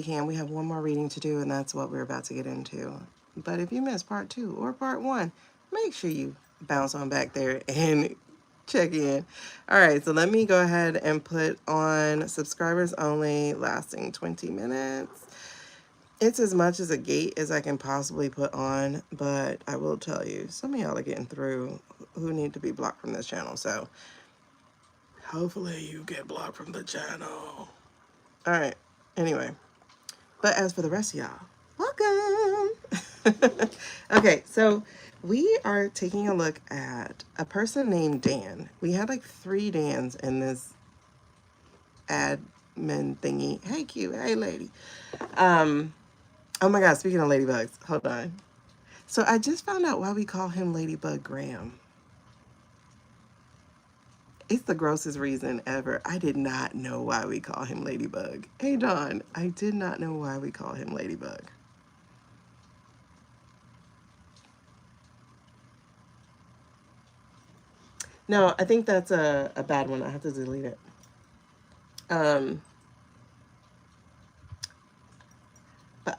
can. We have one more reading to do, and that's what we're about to get into. But if you missed part 2 or part 1, make sure you bounce on back there and check in. All right, so let me go ahead and put on subscribers only, lasting 20 minutes. It's as much as a gate as I can possibly put on, but I will tell you, some of y'all are getting through who need to be blocked from this channel, so hopefully you get blocked from the channel. All right, anyway. But as for the rest of y'all, welcome. Okay, so we are taking a look at a person named Dan. We had like 3 Dans in this admin thingy. Hey, cute. Hey, lady. Oh my God, speaking of ladybugs, hold on. So I just found out why we call him Ladybug Graham. It's the grossest reason ever. I did not know why we call him Ladybug. Hey, Dawn, I did not know why we call him Ladybug. No, I think that's a bad one. I have to delete it. But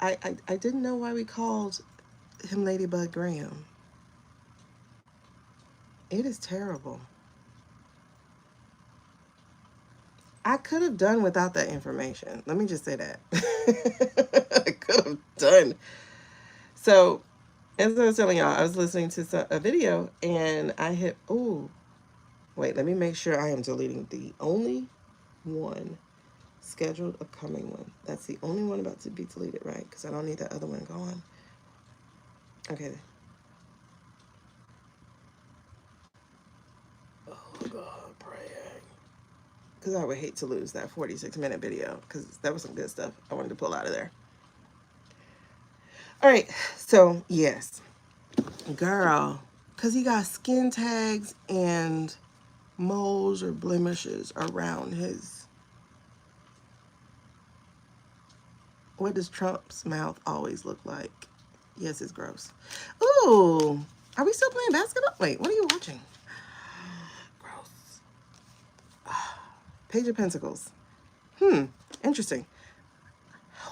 I didn't know why we called him Ladybug Graham. It is terrible. I could have done without that information. Let me just say that. I could have done. So, as I was telling y'all, I was listening to a video and I hit, oh, wait, let me make sure I am deleting the only one scheduled upcoming one. That's the only one about to be deleted, right? Because I don't need that other one gone. Okay. Oh, God, praying. Because I would hate to lose that 46-minute video because that was some good stuff I wanted to pull out of there. All right, so yes, girl, because he got skin tags and moles or blemishes around his, what does Trump's mouth always look like? Yes, it's gross. Ooh, are we still playing basketball? Wait, what are you watching? Gross. Page of Pentacles. Interesting.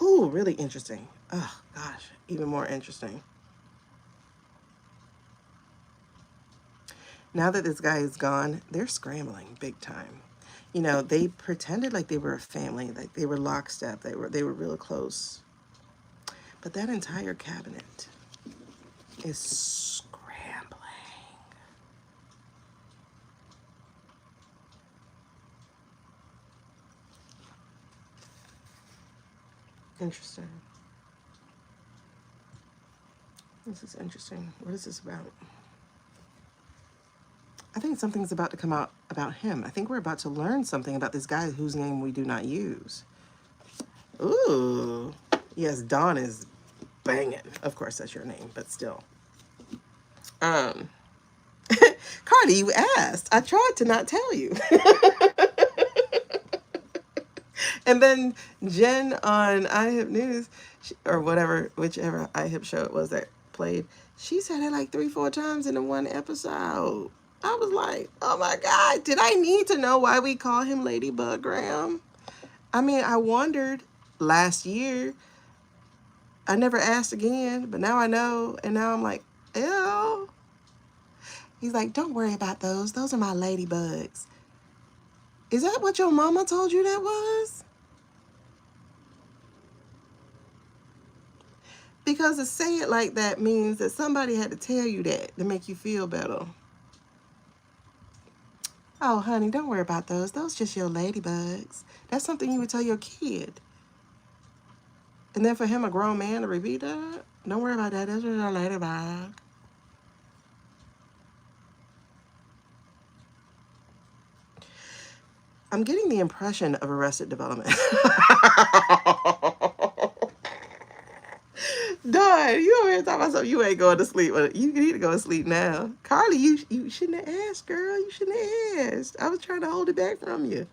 Ooh, really interesting. Oh, gosh, even more interesting. Now that this guy is gone, they're scrambling big time. You know, they pretended like they were a family, like they were lockstep, they were real close. But that entire cabinet is scrambling. Interesting. This is interesting. What is this about? I think something's about to come out about him. I think we're about to learn something about this guy whose name we do not use. Ooh. Yes, Dawn is banging. Of course, that's your name, but still. Cardi, you asked. I tried to not tell you. And then Jen on iHip News, or whatever, whichever iHip show it was that played, she said it like 3-4 times in the one episode. I was like, oh my God, did I need to know why we call him Ladybug Graham? I mean, I wondered last year. I never asked again, but now I know. And now I'm like, ew. He's like, don't worry about those. Those are my ladybugs. Is that what your mama told you that was? Because to say it like that means that somebody had to tell you that to make you feel better. Oh, honey, don't worry about those. Those just your ladybugs. That's something you would tell your kid. And then for him, a grown man, to repeat that, don't worry about that. That's just your ladybug. I'm getting the impression of Arrested Development. Dawn, you over here talking about something you ain't going to sleep. You need to go to sleep now. Carly, you shouldn't have asked, girl. You shouldn't have asked. I was trying to hold it back from you.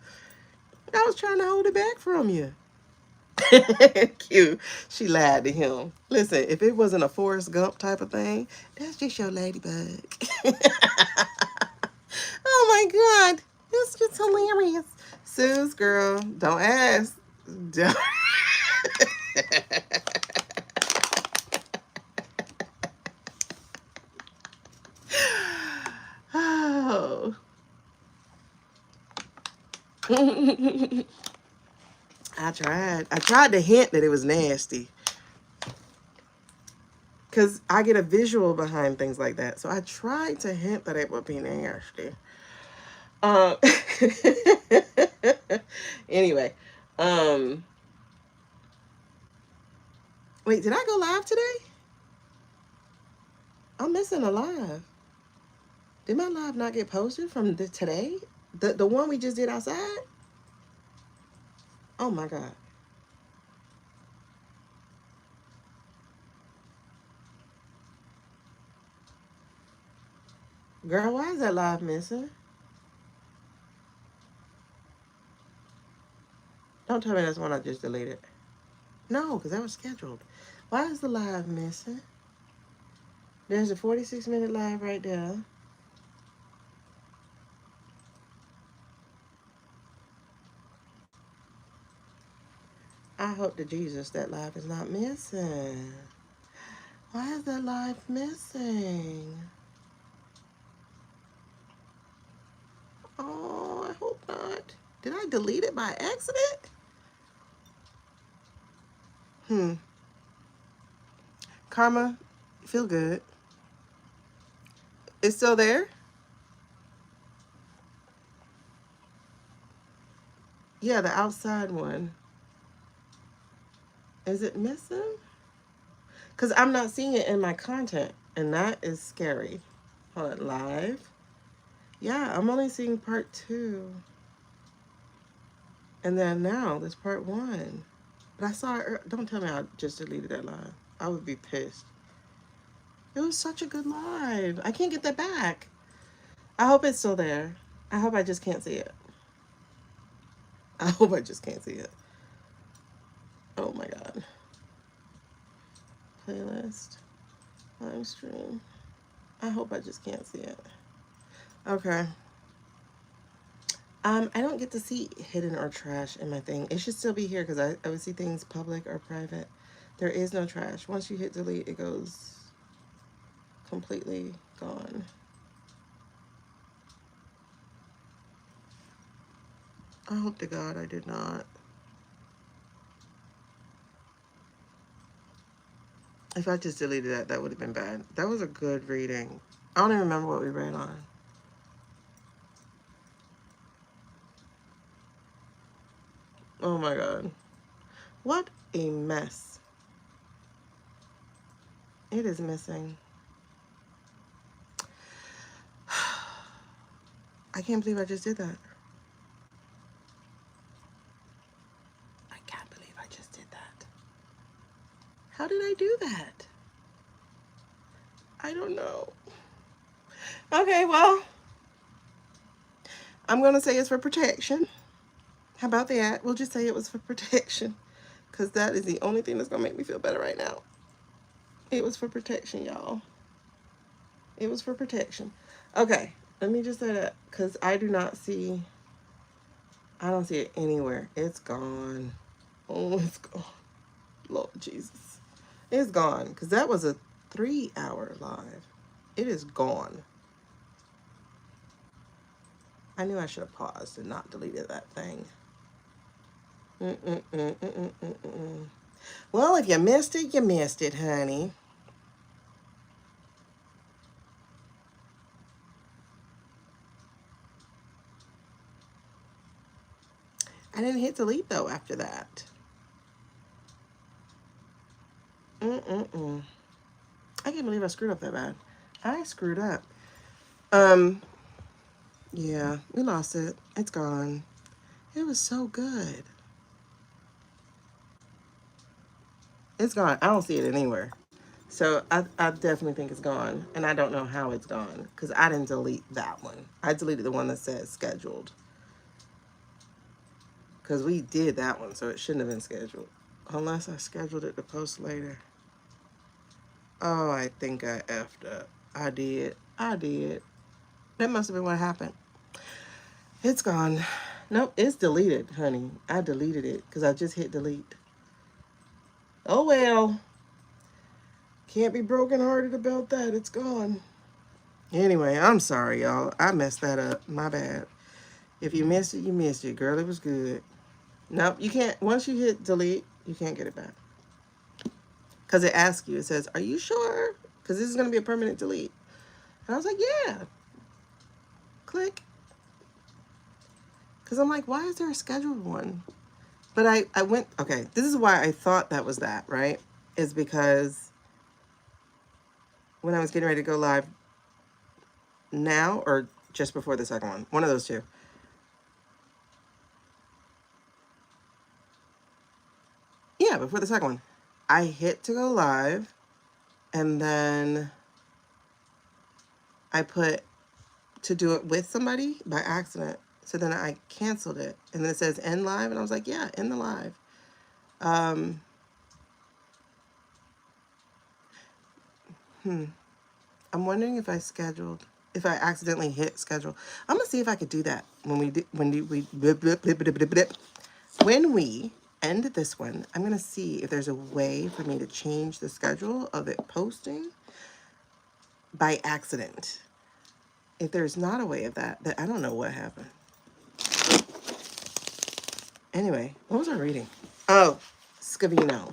Cute. She lied to him. Listen, if it wasn't a Forrest Gump type of thing, that's just your ladybug. Oh my God. It's just hilarious. Suze, girl, don't ask. Don't. I tried. I tried to hint that it was nasty. Because I get a visual behind things like that. So I tried to hint that it would be nasty. Um, anyway. Um, wait, did I go live today? I'm missing a live. Did my live not get posted from today? The one we just did outside? Oh my God. Girl, why is that live missing? Don't tell me that's one I just deleted. No, because that was scheduled. Why is the live missing? There's a 46-minute live right there. I hope to Jesus that live is not missing. Why is that live missing? Oh, I hope not. Did I delete it by accident? Karma, feel good. It's still there? Yeah, the outside one. Is it missing? Because I'm not seeing it in my content, and that is scary. Hold on, live. Yeah, I'm only seeing part 2. And then now there's part 1. But I saw it. Don't tell me I just deleted that live. I would be pissed. It was such a good live. I can't get that back. I hope it's still there. I hope I just can't see it. I hope I just can't see it. Oh my God. Playlist. Live stream. I hope I just can't see it. Okay. I don't get to see hidden or trash in my thing. It should still be here because I would see things public or private. There is no trash. Once you hit delete, it goes completely gone. I hope to God I did not. If I just deleted that, that would have been bad. That was a good reading. I don't even remember what we read on. Oh my God. What a mess. It is missing. I can't believe I just did that. I can't believe I just did that. How did I do that? I don't know. Okay, well, I'm going to say it's for protection. How about that? We'll just say it was for protection because that is the only thing that's going to make me feel better right now. It was for protection, y'all. It was for protection. Okay, let me just say that because I don't see it anywhere. It's gone. Oh, it's gone. Lord Jesus. It's gone because that was a 3-hour live. It is gone. I knew I should have paused and not deleted that thing. Well, if you missed it, you missed it, honey. I didn't hit delete, though, after that. I can't believe I screwed up that bad. I screwed up. Yeah, we lost it. It's gone. It was so good. It's gone. I don't see it anywhere. So I definitely think it's gone. And I don't know how it's gone because I didn't delete that one. I deleted the one that says scheduled. Because we did that one, so it shouldn't have been scheduled. Unless I scheduled it to post later. Oh, I think I effed up. I did. That must have been what happened. It's gone. Nope, it's deleted, honey. I deleted it because I just hit delete. Oh, well. Can't be brokenhearted about that. It's gone. Anyway, I'm sorry, y'all. I messed that up. My bad. If you missed it, you missed it. Girl, it was good. Nope, you can't. Once you hit delete, you can't get it back. Because it asks you, it says, are you sure? Because this is going to be a permanent delete. And I was like, yeah. Click. Because I'm like, why is there a scheduled one? But I went, okay, this is why I thought that was that, right? Is because when I was getting ready to go live now or just before the second one of those two. Yeah, before the second one. I hit to go live and then I put to do it with somebody by accident. So then I canceled it. And then it says end live. And I was like, yeah, end the live. I'm wondering if I accidentally hit schedule. I'm gonna see if I could do that when we end this one. I'm gonna see if there's a way for me to change the schedule of it posting by accident. If there's not a way of that, then I don't know what happened. Anyway, what was I reading? Oh, Scavino.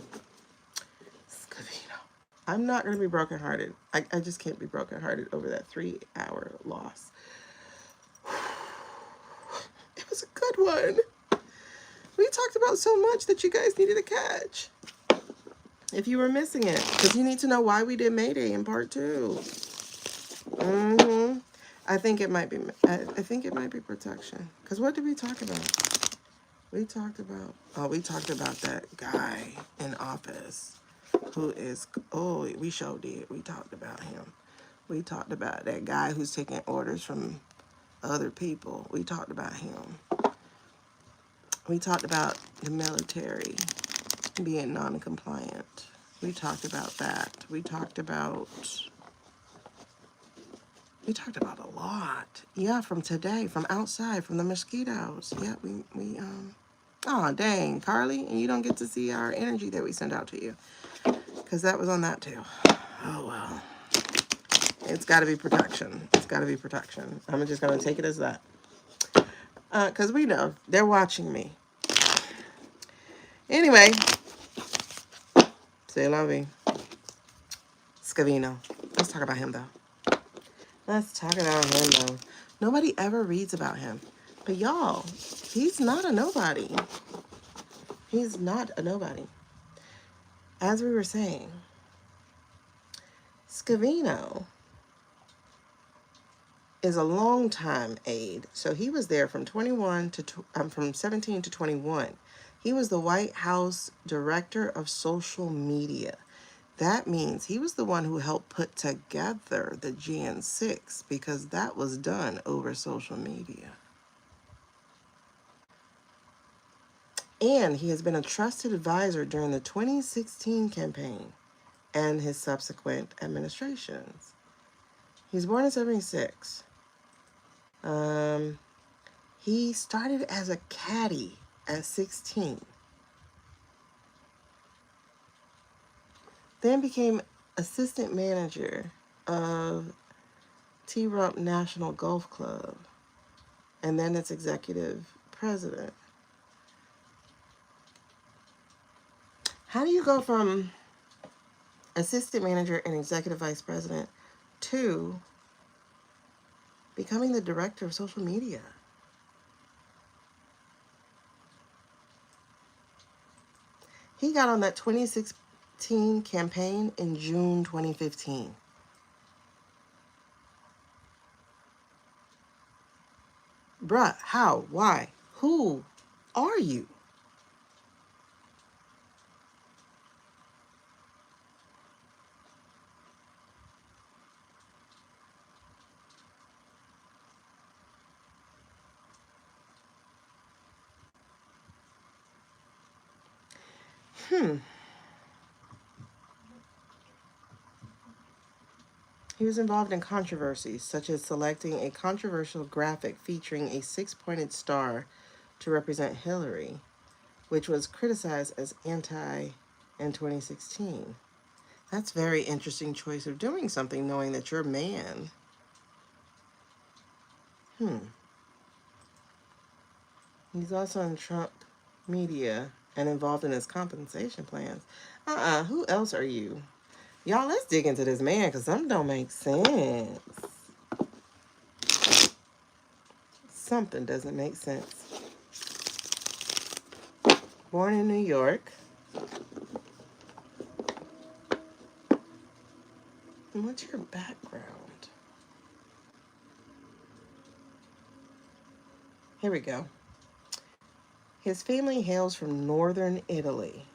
I'm not going to be brokenhearted. I just can't be brokenhearted over that 3-hour loss. It was a good one. We talked about so much that you guys needed to catch. If you were missing it, because you need to know why we did Mayday in part 2. I think it might be. I think it might be protection. Because what did we talk about? We talked about. Oh, we talked about that guy in office. Who is, oh, we sure did. We talked about him. We talked about that guy who's taking orders from other people. We talked about him. We talked about the military being non-compliant. We talked about that. We talked about a lot. Yeah, from today, from outside, from the mosquitoes. Yeah, oh, dang, Carly, and you don't get to see our energy that we send out to you. Because that was on that too. Oh, well. It's got to be protection. It's got to be protection. I'm just going to take it as that. Because we know. They're watching me. Anyway. C'est la vie. Scavino. Let's talk about him, though. Let's talk about him, though. Nobody ever reads about him. But y'all, he's not a nobody. He's not a nobody. As we were saying, Scavino is a longtime aide. So he was there from from 17 to 21. He was the White House Director of Social Media. That means he was the one who helped put together the Gen6 because that was done over social media. And he has been a trusted advisor during the 2016 campaign and his subsequent administrations. He was born in 76. He started as a caddy at 16. Then became assistant manager of T-Rump National Golf Club. And then its executive president. How do you go from assistant manager and executive vice president to becoming the director of social media? He got on that 2016 campaign in June 2015. Bruh, how? Why? Who are you? He was involved in controversies, such as selecting a controversial graphic featuring a 6-pointed star to represent Hillary, which was criticized as anti in 2016. That's a very interesting choice of doing something knowing that your man. He's also in Trump media and involved in his compensation plans. Who else are you? Y'all, let's dig into this man because something don't make sense. Something doesn't make sense. Born in New York. And what's your background? Here we go. His family hails from northern Italy.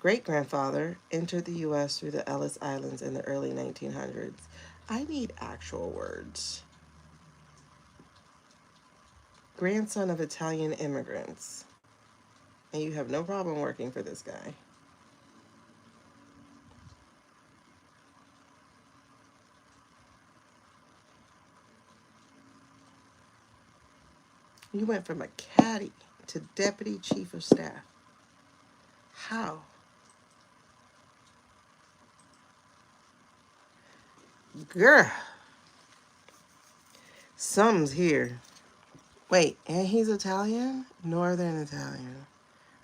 Great-grandfather entered the U.S. through the Ellis Islands in the early 1900s. I need actual words. Grandson of Italian immigrants. And you have no problem working for this guy. You went from a caddy to deputy chief of staff. How? Girl. Some's here. Wait, and he's Italian? Northern Italian.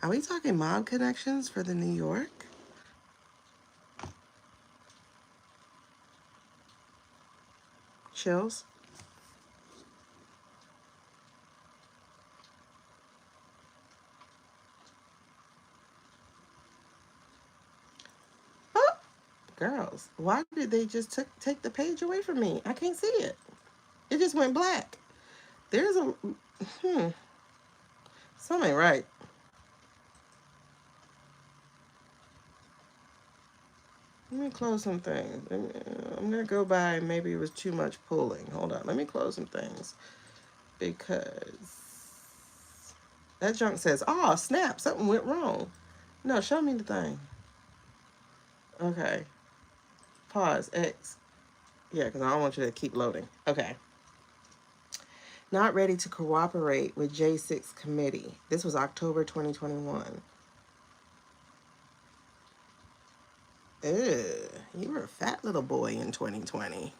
Are we talking mob connections for the New York? Chills? Oh, girls, why did they just take the page away from me? I can't see it. It just went black. There's a... Something ain't right. Let me close some things. I'm going to go by, maybe it was too much pulling. Hold on. Let me close some things. Because that junk says, oh, snap, something went wrong. No, show me the thing. Okay. Pause. X. Yeah, because I don't want you to keep loading. Okay. Not ready to cooperate with J6 committee. This was October 2021. Ew, you were a fat little boy in 2020.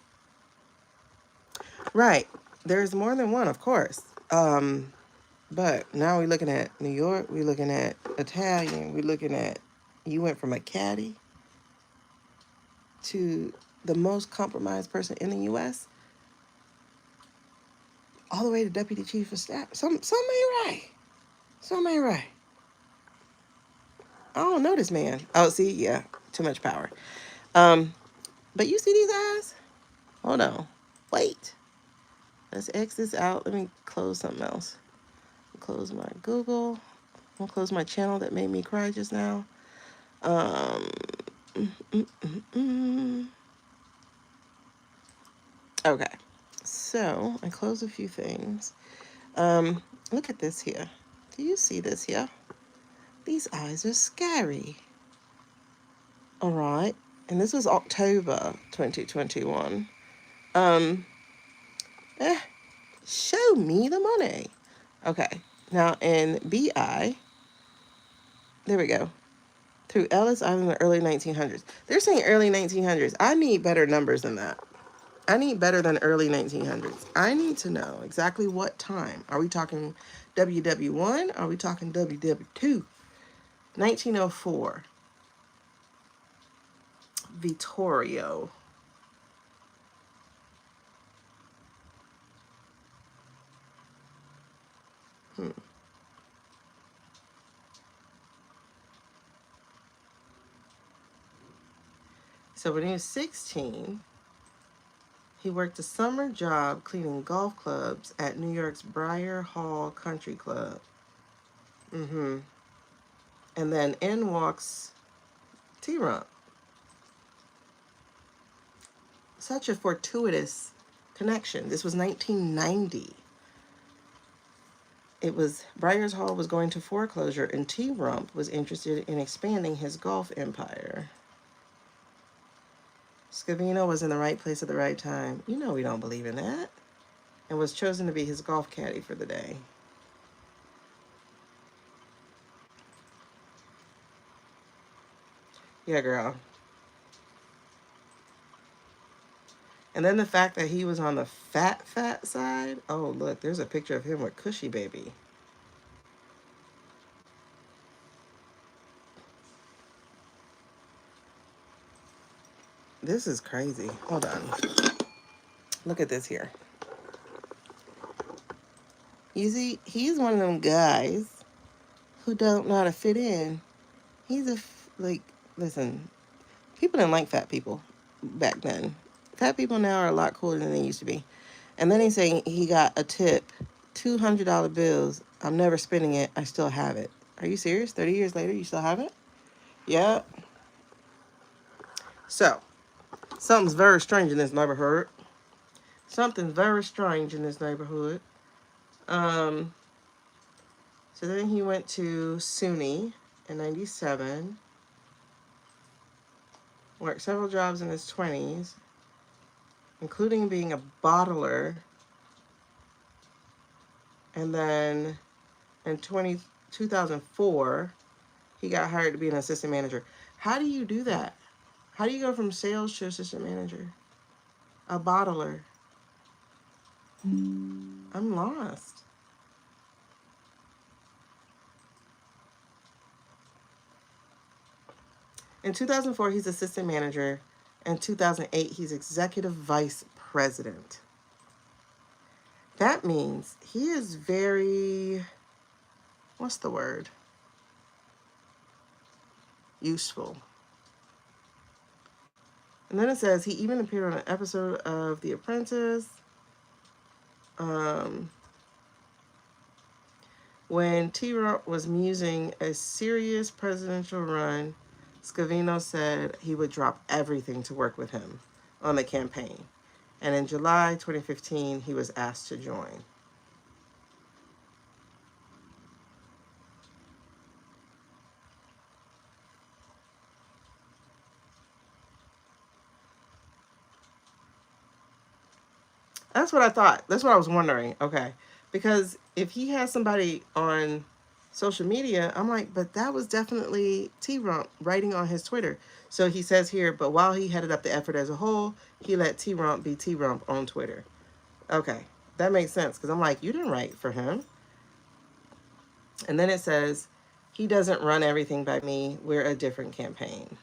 Right. There's more than one, of course. But now we're looking at New York. We're looking at Italian. We're looking at, you went from a caddy to the most compromised person in the U.S. all the way to deputy chief of staff. Something ain't right. Something ain't right. I don't know this man. Oh, see, yeah, too much power. But you see these eyes? Hold on. Wait. Let's X this out. Let me close something else. Close my Google. I'll close my channel that made me cry just now. Okay. So I closed a few things. Look at this here. Do you see this here? These eyes are scary. All right. And this was October 2021. Show me the money. Okay. Now in BI, there we go. Through Ellis Island in the early 1900s. They're saying early 1900s. I need better numbers than that. I need better than early 1900s. I need to know exactly what time. Are we talking WW1? Are we talking WW2? 1904. Vittorio. So when he was 16, he worked a summer job cleaning golf clubs at New York's Briar Hall Country Club. And then in walks T-Rump. Such a fortuitous connection. This was 1990. It was Briar's Hall was going to foreclosure, and T-Rump was interested in expanding his golf empire. Scavino was in the right place at the right time. You know we don't believe in that. And was chosen to be his golf caddy for the day. Yeah, girl. And then the fact that he was on the fat side. Oh, look, there's a picture of him with Cushy Baby. This is crazy. Hold on. Look at this here. You see, he's one of them guys who don't know how to fit in. He's like, listen, people didn't like fat people back then. Fat people now are a lot cooler than they used to be. And then he's saying he got a tip, $200 bills. I'm never spending it. I still have it. Are you serious? 30 years later, you still have it? Yep. So, something's very strange in this neighborhood. Something very strange in this neighborhood. Um, so then he went to SUNY in 97. Worked several jobs in his 20s, including being a bottler. And then in 2004, he got hired to be an assistant manager. How do you do that? How do you go from sales to assistant manager? A bottler. I'm lost. In 2004, he's assistant manager. In 2008, he's executive vice president. That means he is very, what's the word? Useful. And then it says he even appeared on an episode of The Apprentice. When T-Rump was musing a serious presidential run, Scavino said he would drop everything to work with him on the campaign. And in July 2015, he was asked to join. That's what I thought. That's what I was wondering. Okay. Because if he has somebody on social media, I'm like, but that was definitely T-Rump writing on his Twitter. So he says here, but while he headed up the effort as a whole, he let T-Rump be T-Rump on Twitter. Okay. That makes sense because I'm like, you didn't write for him. And then it says, he doesn't run everything by me. We're a different campaign.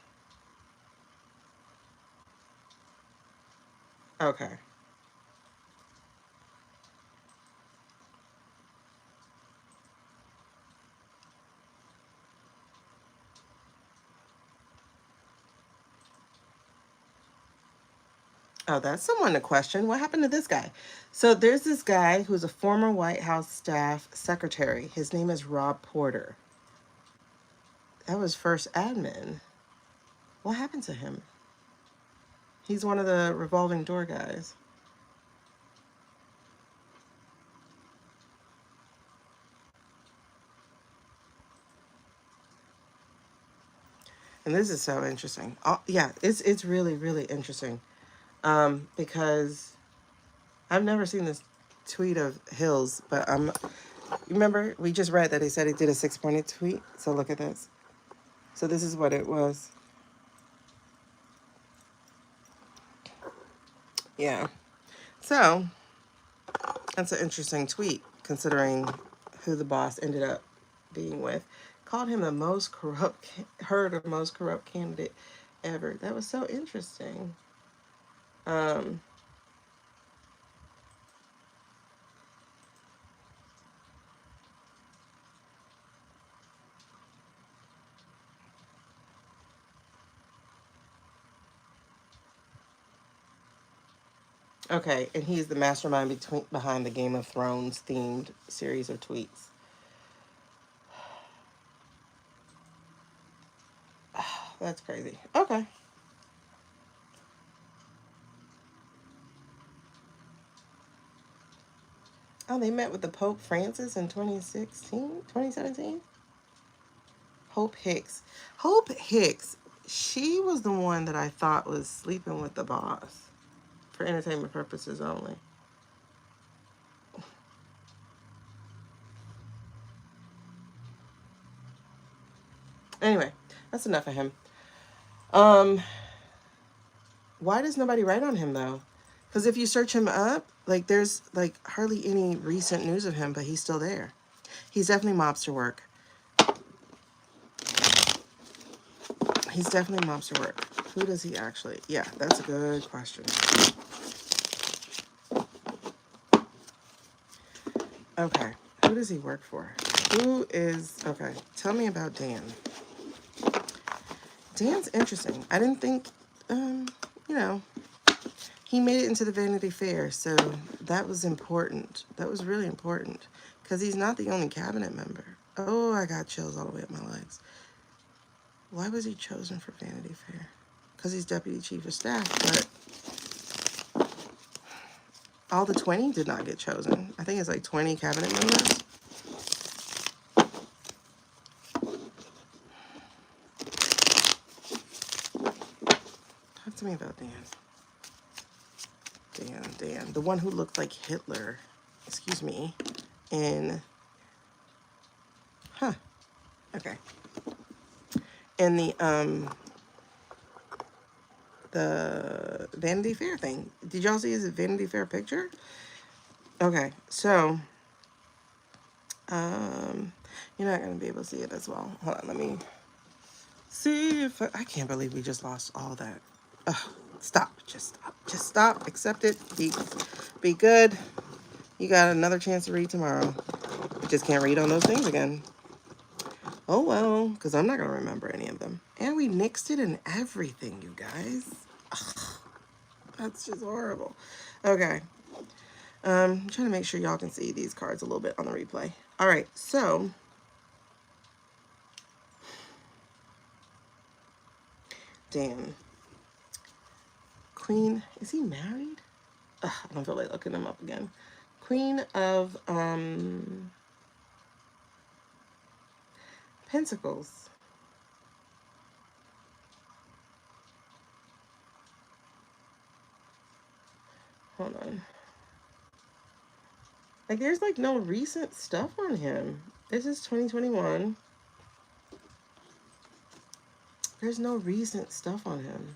Okay. Oh, that's someone to question. What happened to this guy? So there's this guy who's a former White House staff secretary. His name is Rob Porter. That was first admin. What happened to him? He's one of the revolving door guys. And this is so interesting. Oh, yeah, it's really, really interesting. Because I've never seen this tweet of Hill's, but remember we just read that he said he did a 6-pointed tweet. So look at this. So this is what it was. Yeah. So that's an interesting tweet considering who the boss ended up being with. Called him the most corrupt, heard of most corrupt candidate ever. That was so interesting. Um, okay, and he's the mastermind behind the Game of Thrones themed series of tweets. That's crazy. Okay. Oh, they met with the Pope Francis in 2016, 2017? Hope Hicks. Hope Hicks, she was the one that I thought was sleeping with the boss for entertainment purposes only. Anyway, that's enough of him. Um, why does nobody write on him though? Because if you search him up, like there's like hardly any recent news of him, but he's still there. He's definitely mobster work. He's definitely mobster work. Who does he actually? Yeah, that's a good question. Okay, who does he work for? Who is, okay, tell me about Dan. Dan's interesting. I didn't think, you know, he made it into the Vanity Fair, so that was important. That was really important, because he's not the only cabinet member. Oh, I got chills all the way up my legs. Why was he chosen for Vanity Fair? Because he's deputy chief of staff, but all the 20 did not get chosen. I think it's like 20 cabinet members. Talk to me about Dan. Dan. The one who looked like Hitler, excuse me, in, okay. In the Vanity Fair thing. Did y'all see his Vanity Fair picture? Okay, so, you're not going to be able to see it as well. Hold on, let me see if I can't believe we just lost all that. Ugh, stop, just stop, accept it, be good. You got another chance to read tomorrow. You just can't read on those things again. Oh well, because I'm not going to remember any of them. And we nixed it and everything, you guys. Ugh, that's just horrible. Okay. I'm trying to make sure y'all can see these cards a little bit on the replay. All right, so Dan. Queen, is he married? Ugh, I don't feel like looking him up again. Queen of Pentacles. Hold on. Like, there's like no recent stuff on him. This is 2021. There's no recent stuff on him.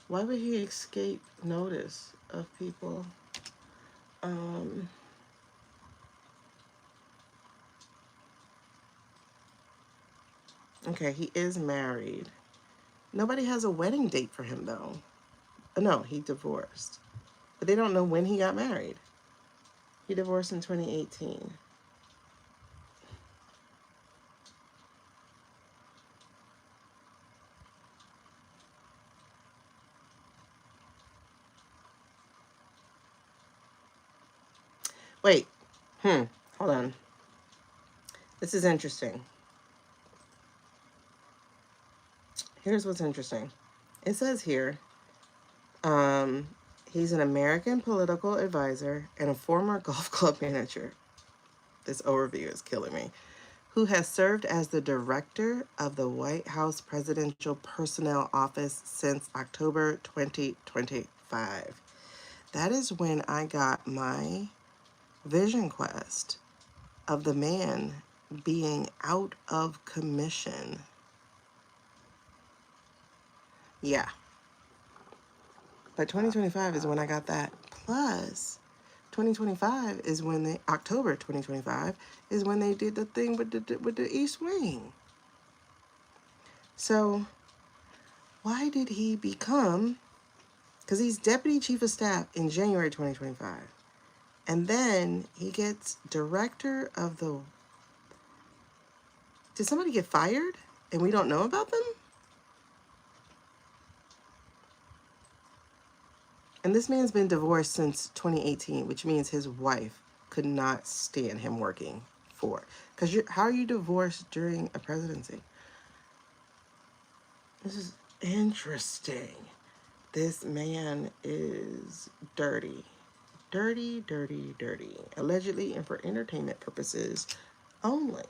Why would he escape notice of people? Okay, he is married. Nobody has a wedding date for him, though. No, he divorced. But they don't know when he got married. He divorced in 2018. Wait. Hold on. This is interesting. Here's what's interesting. It says here, he's an American political advisor and a former golf club manager. This overview is killing me. Who has served as the director of the White House Presidential Personnel Office since October 2025. That is when I got my vision quest of the man being out of commission. Yeah. But 2025 is when I got that. Plus, 2025 is when they, October 2025 is when they did the thing with the East Wing. So, why did he become, because he's deputy chief of staff in January 2025. And then he gets director of the, did somebody get fired and we don't know about them? And this man's been divorced since 2018, which means his wife could not stand him working for. Because how are you divorced during a presidency? This is interesting. This man is dirty. Dirty, dirty, dirty. Allegedly and for entertainment purposes only.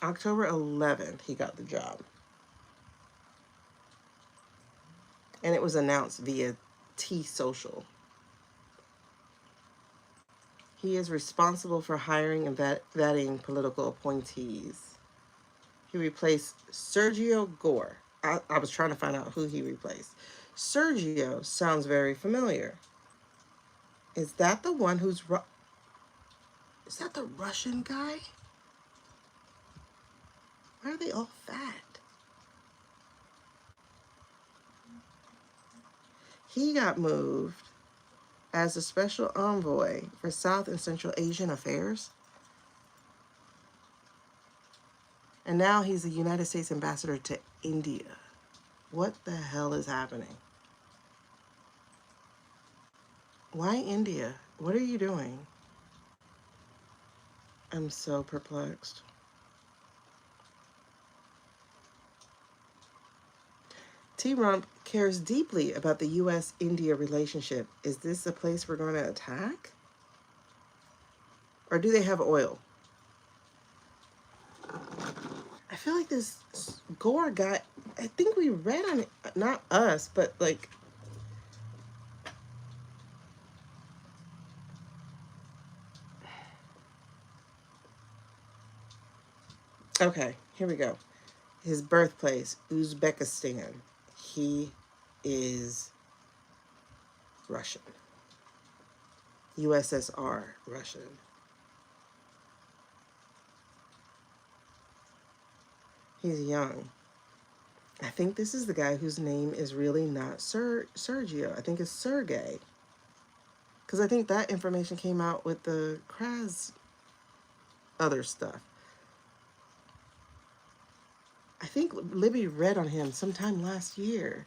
October 11th, he got the job. And it was announced via T-Social. He is responsible for hiring and vetting political appointees. He replaced Sergio Gore. I was trying to find out who he replaced. Sergio sounds very familiar. Is that the one who's... Is that the Russian guy? Why are they all fat? He got moved as a special envoy for South and Central Asian affairs. And now he's the United States ambassador to India. What the hell is happening? Why India? What are you doing? I'm so perplexed. T-Rump cares deeply about the U.S.-India relationship. Is this a place we're going to attack? Or do they have oil? I feel like this Gore guy, I think we read on it, not us, but like... Okay, here we go. His birthplace, Uzbekistan. He is Russian. USSR Russian. He's young. I think this is the guy whose name is really not Sergio. I think it's Sergey. Because I think that information came out with the Kraz other stuff. I think Libby read on him sometime last year.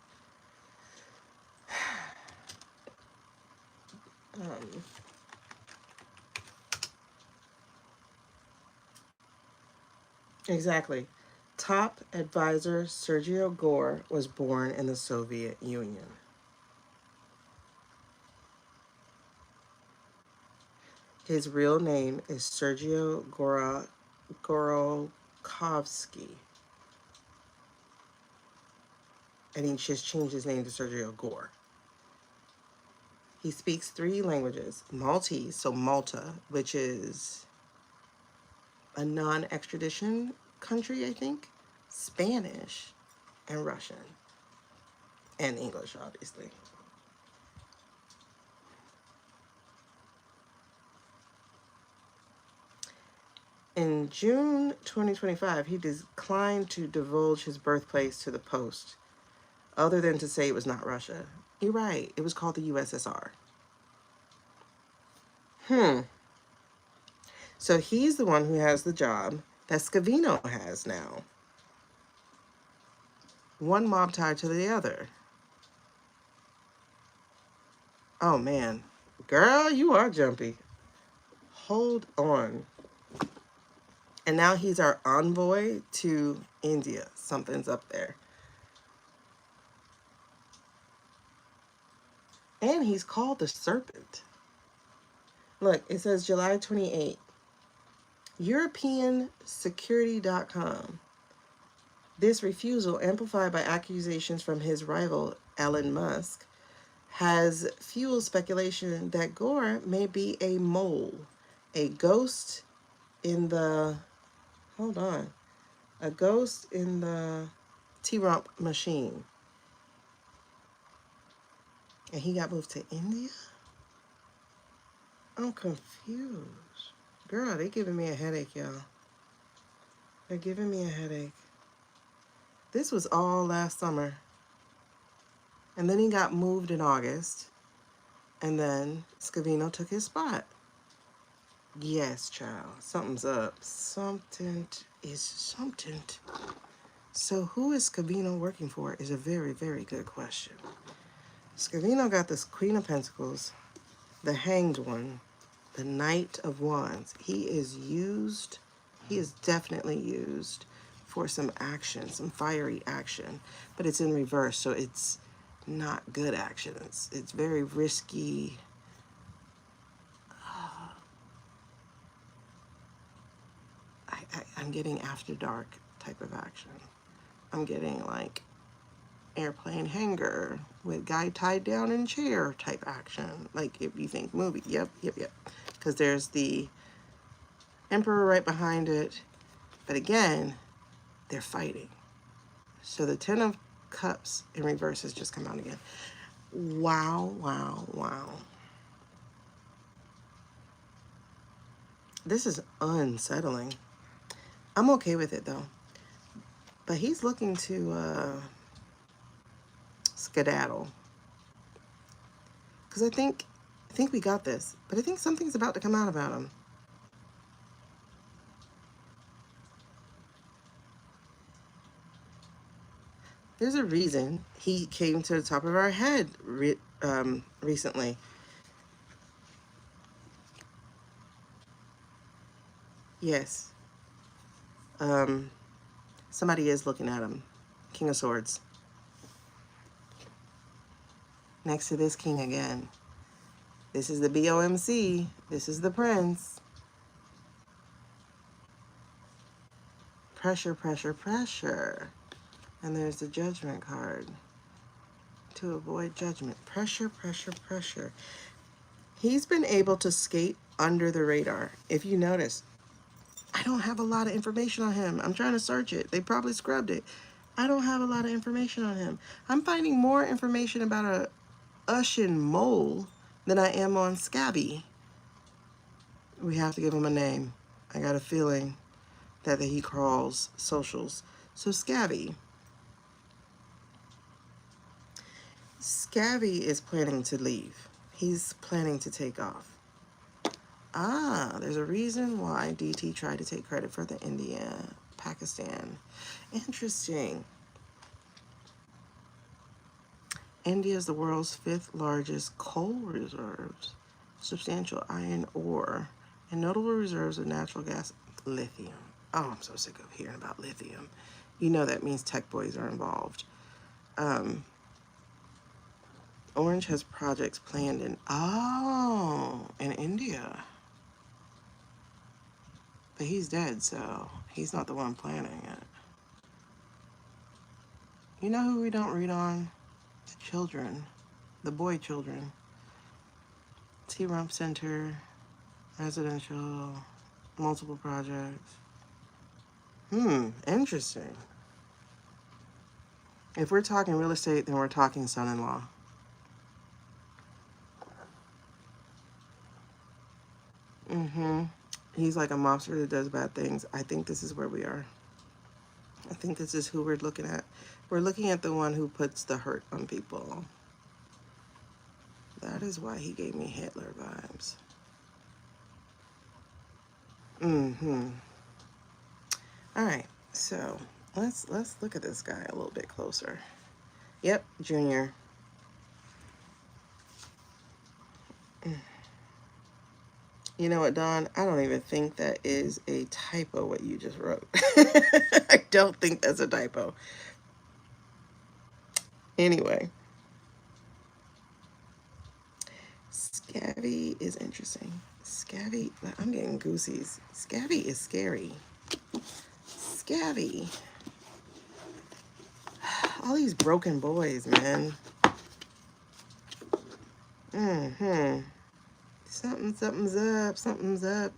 Exactly. Top advisor Sergio Gore was born in the Soviet Union. His real name is Sergio Gorokovsky. And he just changed his name to Sergio Gore. He speaks 3 languages. Maltese, so Malta, which is a non-extradition country, I think. Spanish and Russian. And English, obviously. In June 2025, he declined to divulge his birthplace to the Post, other than to say it was not Russia. You're right, it was called the USSR. So he's the one who has the job that Scavino has now. One mob tied to the other. Oh man, girl, you are jumpy. Hold on. And now he's our envoy to India. Something's up there. And he's called the Serpent. Look, it says July 28th. EuropeanSecurity.com. This refusal, amplified by accusations from his rival, Elon Musk, has fueled speculation that Gore may be a mole, a ghost in the... Hold on. A ghost in the T-Rump machine. And he got moved to India? I'm confused. Girl, they giving me a headache, y'all. They're giving me a headache. This was all last summer. And then he got moved in August. And then Scavino took his spot. Yes, child. Something's up. Something is something. So who is Scavino working for is a very, very good question. Scavino got this Queen of Pentacles, the Hanged One, the Knight of Wands. He is definitely used for some action, some fiery action, but it's in reverse, so it's not good action. It's very risky. I'm getting after dark type of action. I'm getting like airplane hangar with guy tied down in chair type action. Like if you think movie, yep. Because there's the Emperor right behind it. But again, They're fighting. So the Ten of Cups in reverse has just come out again. Wow, wow, wow. This is unsettling. I'm okay with it though. But he's looking to skedaddle. Because I think we got this. But I think something's about to come out about him. There's a reason he came to the top of our head recently. Yes. Somebody is looking at him. King of Swords. Next to this king again. This is the BOMC. This is the prince. Pressure, pressure, pressure. And there's the judgment card. To avoid judgment. Pressure, pressure, pressure. He's been able to skate under the radar. If you notice, I don't have a lot of information on him. I'm trying to search it. They probably scrubbed it. I don't have a lot of information on him. I'm finding more information about a Ushin mole than I am on Scabby. We have to give him a name. I got a feeling that he crawls socials. So Scabby. Scabby is planning to leave. He's planning to take off. Ah, there's a reason why DT tried to take credit for the India, Pakistan. Interesting. India is the world's 5th largest coal reserves, substantial iron ore, and notable reserves of natural gas, lithium. Oh, I'm so sick of hearing about lithium. You know that means tech boys are involved. Orange has projects planned in India. But he's dead, so he's not the one planning it. You know who we don't read on? The children. The boy children. T-Rump Center, residential, multiple projects. Interesting. If we're talking real estate, then we're talking son-in-law. He's like a mobster that does bad things. I think this is where we are. I think this is who we're looking at. We're looking at the one who puts the hurt on people. That is why he gave me Hitler vibes. All right, so let's look at this guy a little bit closer. Yep, Junior. You know what, Dawn? I don't even think that is a typo what you just wrote. I don't think that's a typo. Anyway. Scabby is interesting. Scabby, I'm getting goosies. Scabby is scary. Scabby. All these broken boys, man. Something's up. Something's up.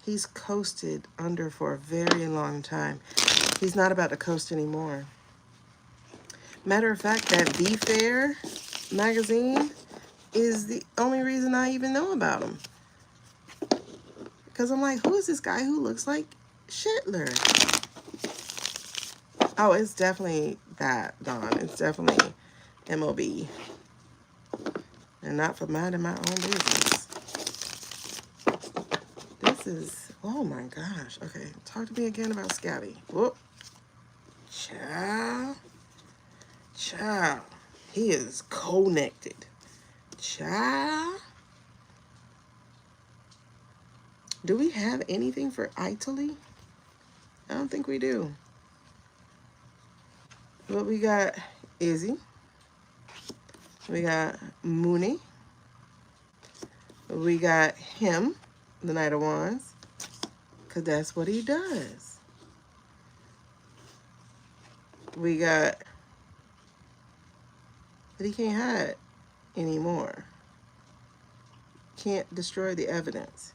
He's coasted under for a very long time. He's not about to coast anymore. Matter of fact, that Be Fair magazine is the only reason I even know about him. Because I'm like, who is this guy who looks like Schittler? Oh, it's definitely that, Dawn. It's definitely MOB. And not for minding my own business. This is, oh my gosh. Okay, talk to me again about Scabby. Whoop. Child. He is connected. Child. Do we have anything for Italy? I don't think we do. But we got Izzy. We got Mooney. We got him, the Knight of Wands, because that's what he does. We got that he can't hide anymore. Can't destroy the evidence.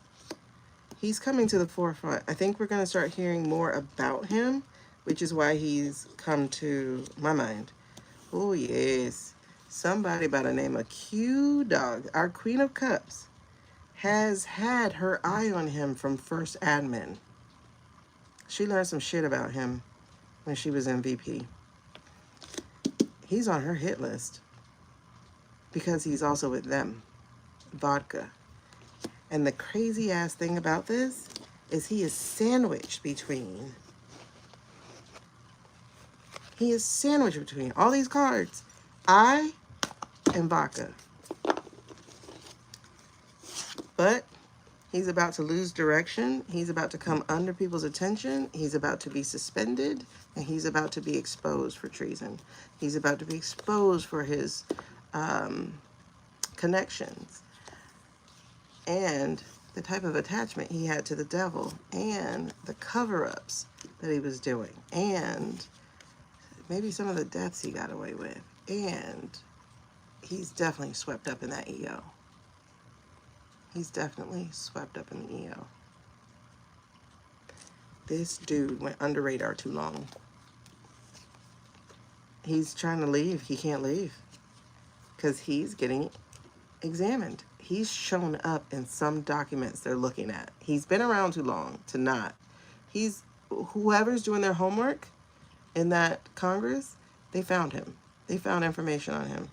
He's coming to the forefront. I think we're going to start hearing more about him, which is why he's come to my mind. Oh, yes. Somebody by the name of Q Dog, our Queen of Cups, has had her eye on him from first admin. She learned some shit about him when she was MVP. He's on her hit list because he's also with them. Vodka. And the crazy ass thing about this is he is sandwiched between all these cards. I and vodka. But he's about to lose direction. He's about to come under people's attention. He's about to be suspended. And he's about to be exposed for treason. He's about to be exposed for his connections. And the type of attachment he had to the devil. And the cover-ups that he was doing. And maybe some of the deaths he got away with. And he's definitely swept up in that EO. He's definitely swept up in the EO. This dude went under radar too long. He's trying to leave. He can't leave because he's getting examined. He's shown up in some documents they're looking at. He's been around too long to not. Whoever's doing their homework in that Congress, they found him. They found information on him.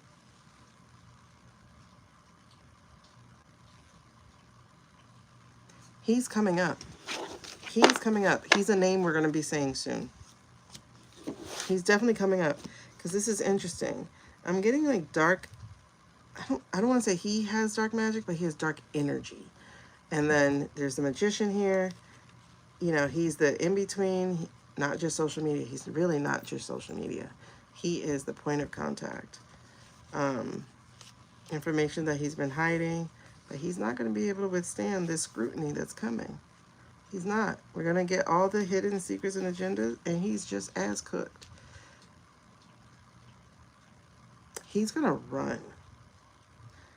He's coming up. He's coming up. He's a name we're going to be saying soon. He's definitely coming up because this is interesting. I'm getting like dark. I don't want to say he has dark magic, but he has dark energy. And then there's the magician here. You know, he's the in-between, not just social media. He's really not just social media. He is the point of contact. Information that he's been hiding, but he's not going to be able to withstand this scrutiny that's coming. He's not. We're going to get all the hidden secrets and agendas, and he's just as cooked. He's going to run.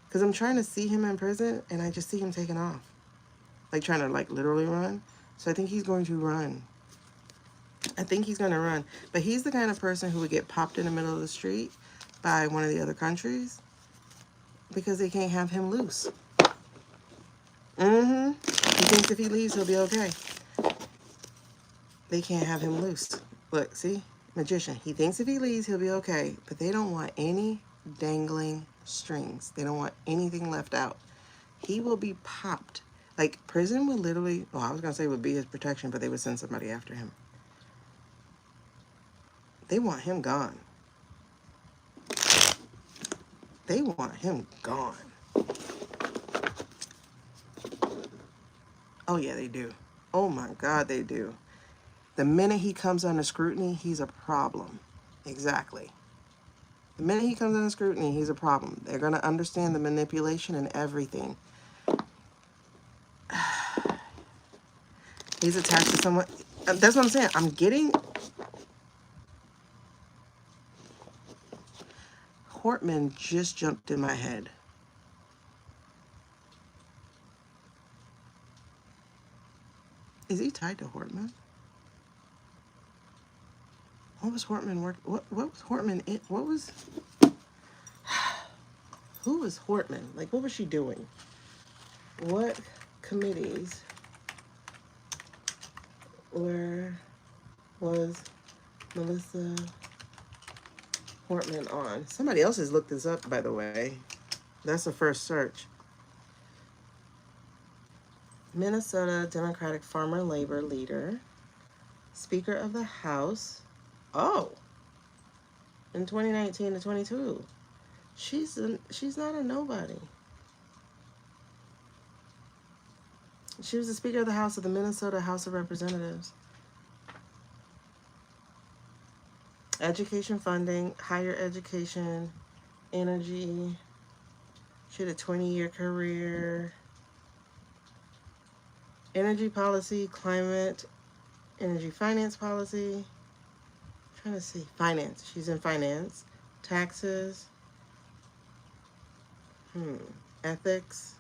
Because I'm trying to see him in prison, and I just see him taking off. Like, trying to, like, literally run. So I think he's going to run. I think he's going to run. But he's the kind of person who would get popped in the middle of the street by one of the other countries because they can't have him loose. He thinks if he leaves, he'll be okay. They can't have him loose. Look, see? Magician. He thinks if he leaves, he'll be okay. But they don't want any dangling strings. They don't want anything left out. He will be popped. Like, prison would literally, well, I was going to say would be his protection, but they would send somebody after him. They want him gone. They want him gone. Oh, yeah, they do. Oh, my God, they do. The minute he comes under scrutiny, he's a problem. Exactly. The minute he comes under scrutiny, he's a problem. They're going to understand the manipulation and everything. He's attached to someone. That's what I'm saying. I'm getting... Hortman just jumped in my head. Is he tied to Hortman? What was Hortman work? What was Hortman in? What was? Who was Hortman? Like, what was she doing? What committees was Melissa Hortman on? Somebody else has looked this up, by the way. That's the first search. Minnesota Democratic Farmer Labor Leader, Speaker of the House. Oh, in 2019 to 22. She's not a nobody. She was the Speaker of the House of the Minnesota House of Representatives. Education funding, higher education, energy. She had a 20-year career. Energy policy, climate, energy finance policy. I'm trying to see. Finance. She's in finance. Taxes. Ethics.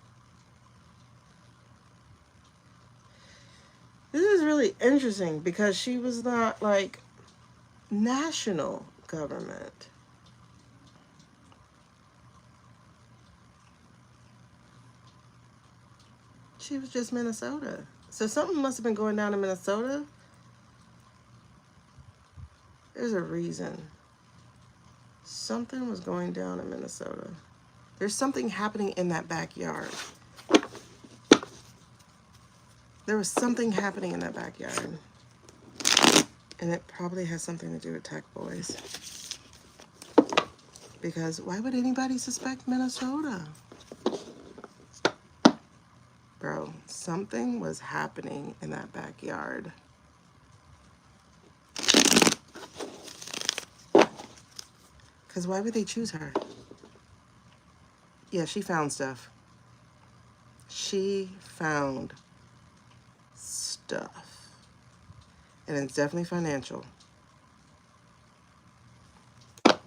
really interesting because she was not like national government. She was just Minnesota. So something must have been going down in Minnesota. There's a reason. Something was going down in Minnesota. There's something happening in that backyard. There was something happening in that backyard. And it probably has something to do with Tech Boys. Because why would anybody suspect Minnesota? Bro, something was happening in that backyard. Because why would they choose her? Yeah, she found stuff. She found stuff. And it's definitely financial. I'm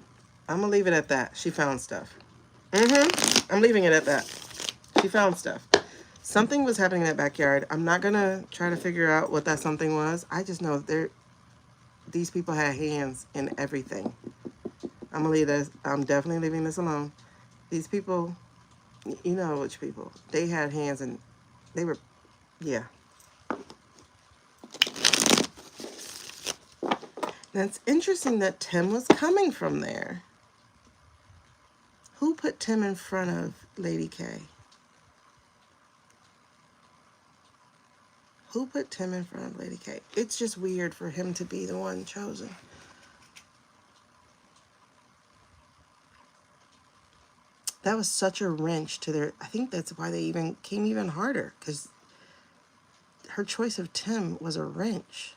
going to leave it at that. She found stuff. I'm leaving it at that. She found stuff. Something was happening in that backyard. I'm not going to try to figure out what that something was. I just know these people had hands in everything. I'm going to leave this. I'm definitely leaving this alone. These people, you know which people. They had hands and they were, yeah. Now it's interesting that Tim was coming from there. Who put Tim in front of Lady K? Who put Tim in front of Lady K? It's just weird for him to be the one chosen. That was such a wrench to their... I think that's why they even came even harder, because her choice of Tim was a wrench.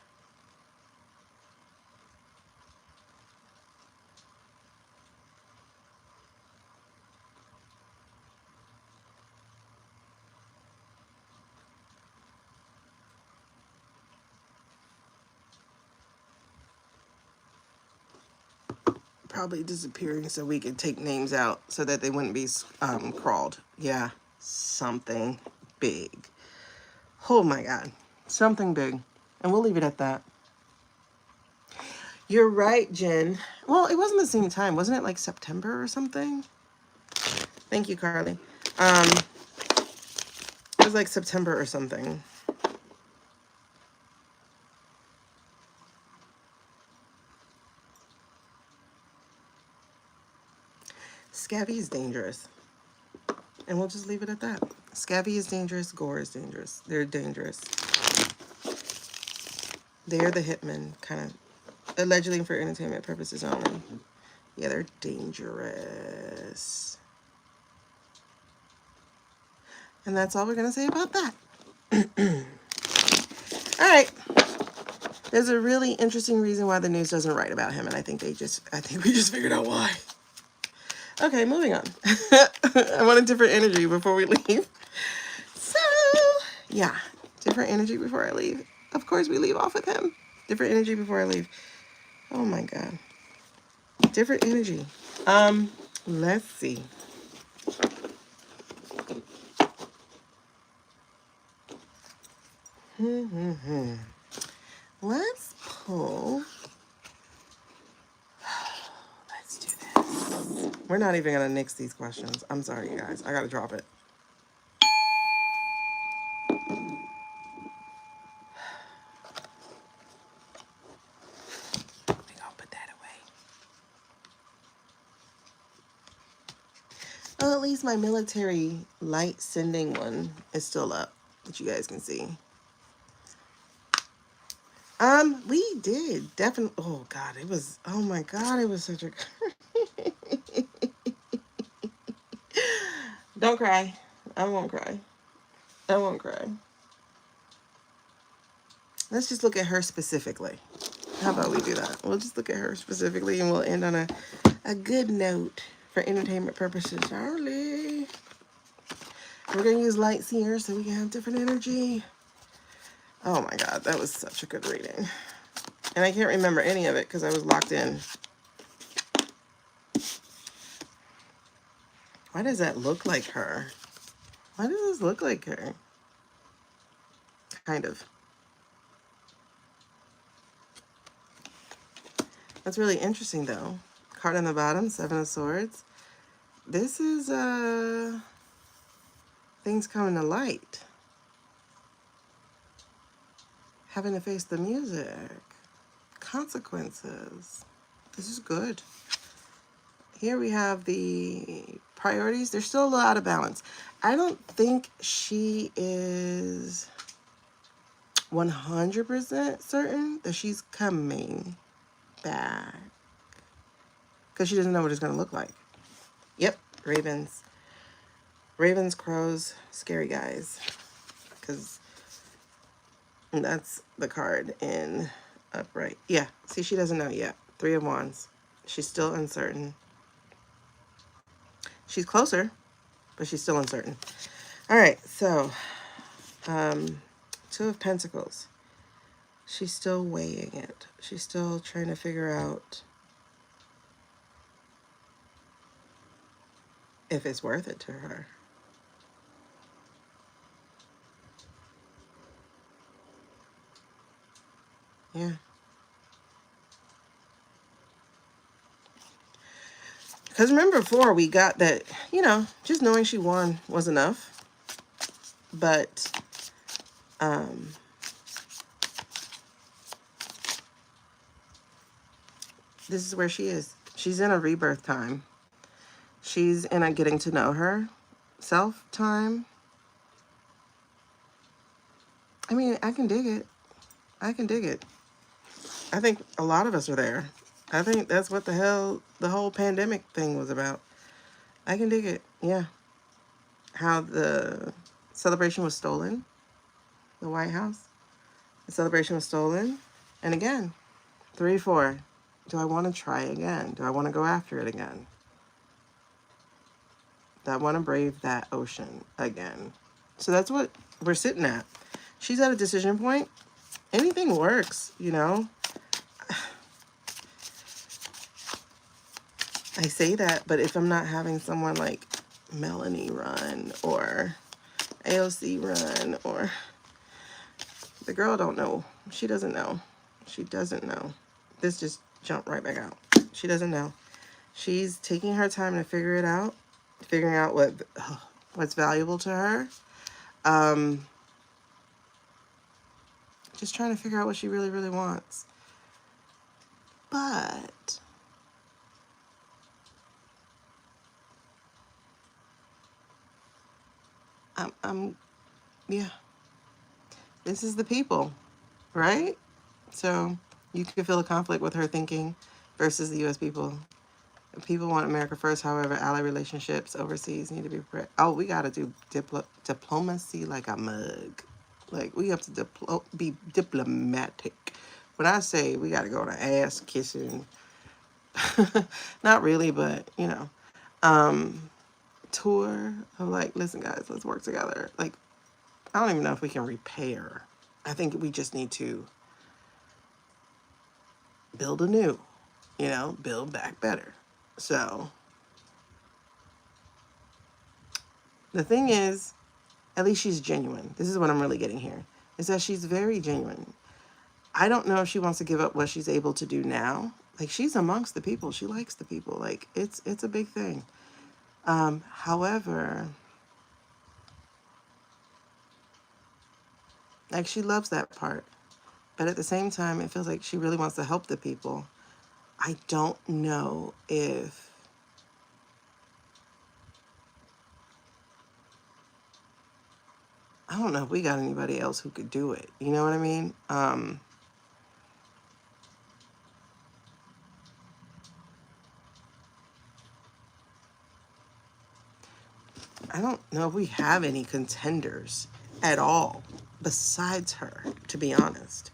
Probably disappearing so we could take names out so that they wouldn't be crawled. Yeah, something big. Oh my God, something big. And we'll leave it at that. You're right, Jen. Well, it wasn't the same time. Wasn't it like September or something? Thank you, Carly. It was like September or something. Scabby is dangerous. And we'll just leave it at that. Scabby is dangerous. Gore is dangerous. They're dangerous. They're the hitmen, kind of. Allegedly for entertainment purposes only. Yeah, they're dangerous. And that's all we're going to say about that. All right. There's a really interesting reason why the news doesn't write about him, and I think we just figured out why. Okay, moving on. I want a different energy before we leave. So, yeah, different energy before I leave. Of course, we leave off with him. Different energy before I leave. Oh my God. Different energy. Let's see. Let's pull. Let's do this. We're not even going to nix these questions. I'm sorry, you guys. I got to drop it. I'll put that away. Well, at least my military light sending one is still up, that you guys can see. We did definitely. Oh God, it was. Oh my God, it was such a. Don't cry. I won't cry. I won't cry. Let's just look at her specifically. How about we do that? We'll just look at her specifically, and we'll end on a good note for entertainment purposes. Charlie, we're gonna use light seer so we can have different energy. Oh my God, that was such a good reading. And I can't remember any of it because I was locked in. Why does that look like her? Why does this look like her? Kind of. That's really interesting, though. Card on the bottom, Seven of Swords. This is things coming to light. Having to face the music. Consequences. This is good. Here we have the priorities. They're still a little out of balance. I don't think she is 100% certain that she's coming back. Because she doesn't know what it's going to look like. Yep, ravens. Ravens, crows, scary guys. Because that's the card in upright. Yeah, see, she doesn't know yet. Three of Wands. She's still uncertain. She's closer, but she's still uncertain. All right, so Two of Pentacles. She's still weighing it. She's still trying to figure out if it's worth it to her. Yeah. Because remember before we got that, you know, just knowing she won was enough. But this is where she is. She's in a rebirth time. She's in a getting to know her self time. I mean, I can dig it. I can dig it. I think a lot of us are there. I think that's what the hell the whole pandemic thing was about. I can dig it. Yeah. How the celebration was stolen. The White House. The celebration was stolen. And again, 3, 4. Do I want to try again? Do I want to go after it again? Do I want to brave that ocean again? So that's what we're sitting at. She's at a decision point. Anything works, you know? I say that, but if I'm not having someone like Melanie run or AOC run or the girl don't know. She doesn't know. She doesn't know. This just jumped right back out. She doesn't know. She's taking her time to figure it out, figuring out what's valuable to her. Just trying to figure out what she really, really wants. But yeah, this is the people, right? So you can feel a conflict with her thinking versus the U.S. people. People want America first, however, ally relationships overseas need to be prepared. Oh, we got to do diplomacy like a mug. Like, we have to be diplomatic. When I say we got to go to ass kissing, not really, but, you know, tour of like, listen, guys, let's work together. Like, I don't even know if we can repair. I think we just need to build anew, you know, build back better. So the thing is, at least she's genuine. This is what I'm really getting here, is that she's very genuine. I don't know if she wants to give up what she's able to do now. Like, she's amongst the people. She likes the people. Like, it's a big thing. However, like, she loves that part. But at the same time, it feels like she really wants to help the people. I don't know if we got anybody else who could do it. You know what I mean? I don't know if we have any contenders at all besides her, to be honest.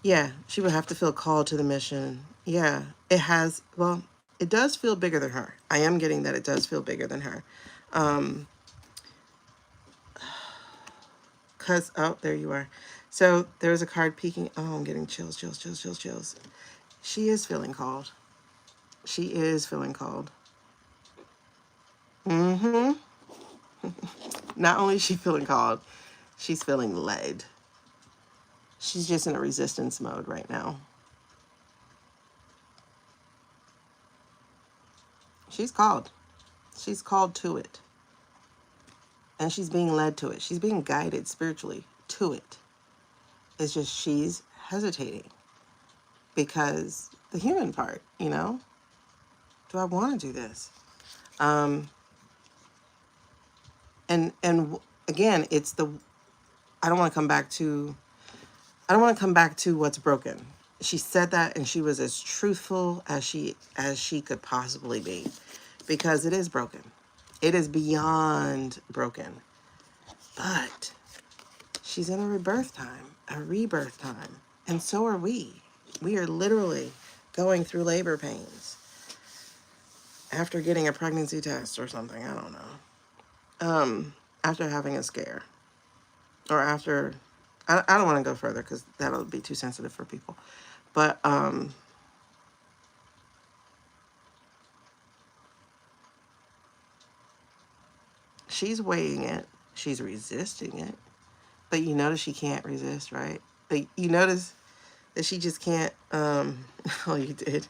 Yeah, she would have to feel called to the mission. Yeah, it has, well, it does feel bigger than her. I am getting that it does feel bigger than her. Oh, there you are. So there's a card peeking. Oh, I'm getting chills, chills, chills, chills, chills. She is feeling called. She is feeling called. Mm-hmm. Not only is she feeling called, she's feeling led. She's just in a resistance mode right now. She's called. She's called to it. And she's being led to it. She's being guided spiritually to it. It's just she's hesitating because the human part, you know, do I want to do this? And again, it's the, I don't want to come back to, I don't want to come back to what's broken. She said that, and she was as truthful as she could possibly be, because it is broken. It is beyond broken. But she's in a rebirth time, a rebirth time. And so are we. We are literally going through labor pains after getting a pregnancy test or something. I don't know. After having a scare. Or after, I don't want to go further because that'll be too sensitive for people. But she's weighing it. She's resisting it. But you notice she can't resist, right? But you notice that she just can't, oh, you did.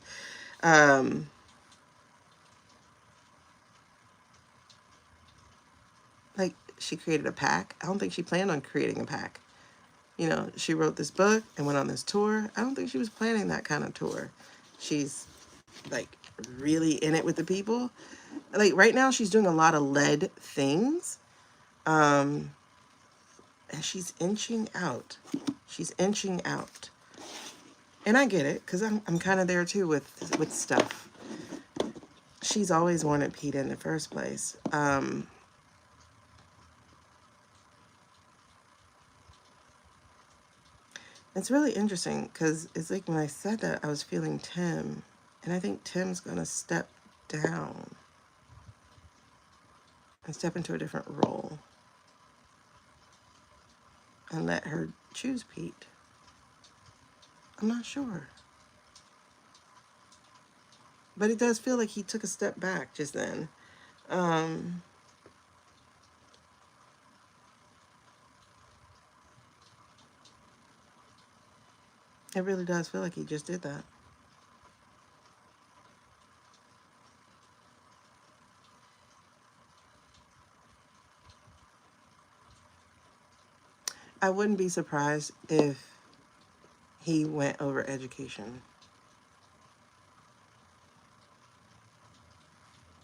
Like, she created a pack. I don't think she planned on creating a pack. You know, she wrote this book and went on this tour. I don't think she was planning that kind of tour. She's, like, really in it with the people. Like, right now, she's doing a lot of led things. And she's inching out. She's inching out. And I get it, because I'm kind of there, too, with stuff. She's always wanted Pete in the first place. It's really interesting, because it's like when I said that, I was feeling Tim. And I think Tim's going to step down and step into a different role and let her choose Pete. I'm not sure. But it does feel like he took a step back just then. It really does feel like he just did that. I wouldn't be surprised if he went over education.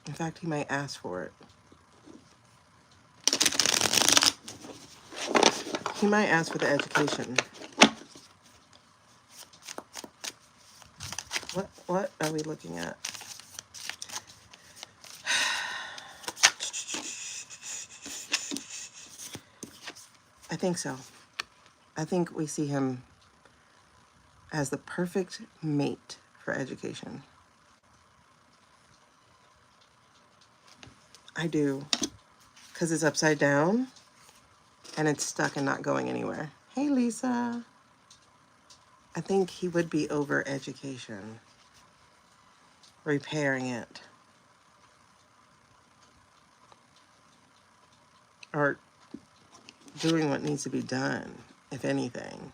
In fact, he might ask for it. He might ask for the education. What are we looking at? I think so. I think we see him as the perfect mate for education. I do. Because it's upside down and it's stuck and not going anywhere. Hey, Lisa. I think he would be over education, repairing it, or doing what needs to be done, if anything.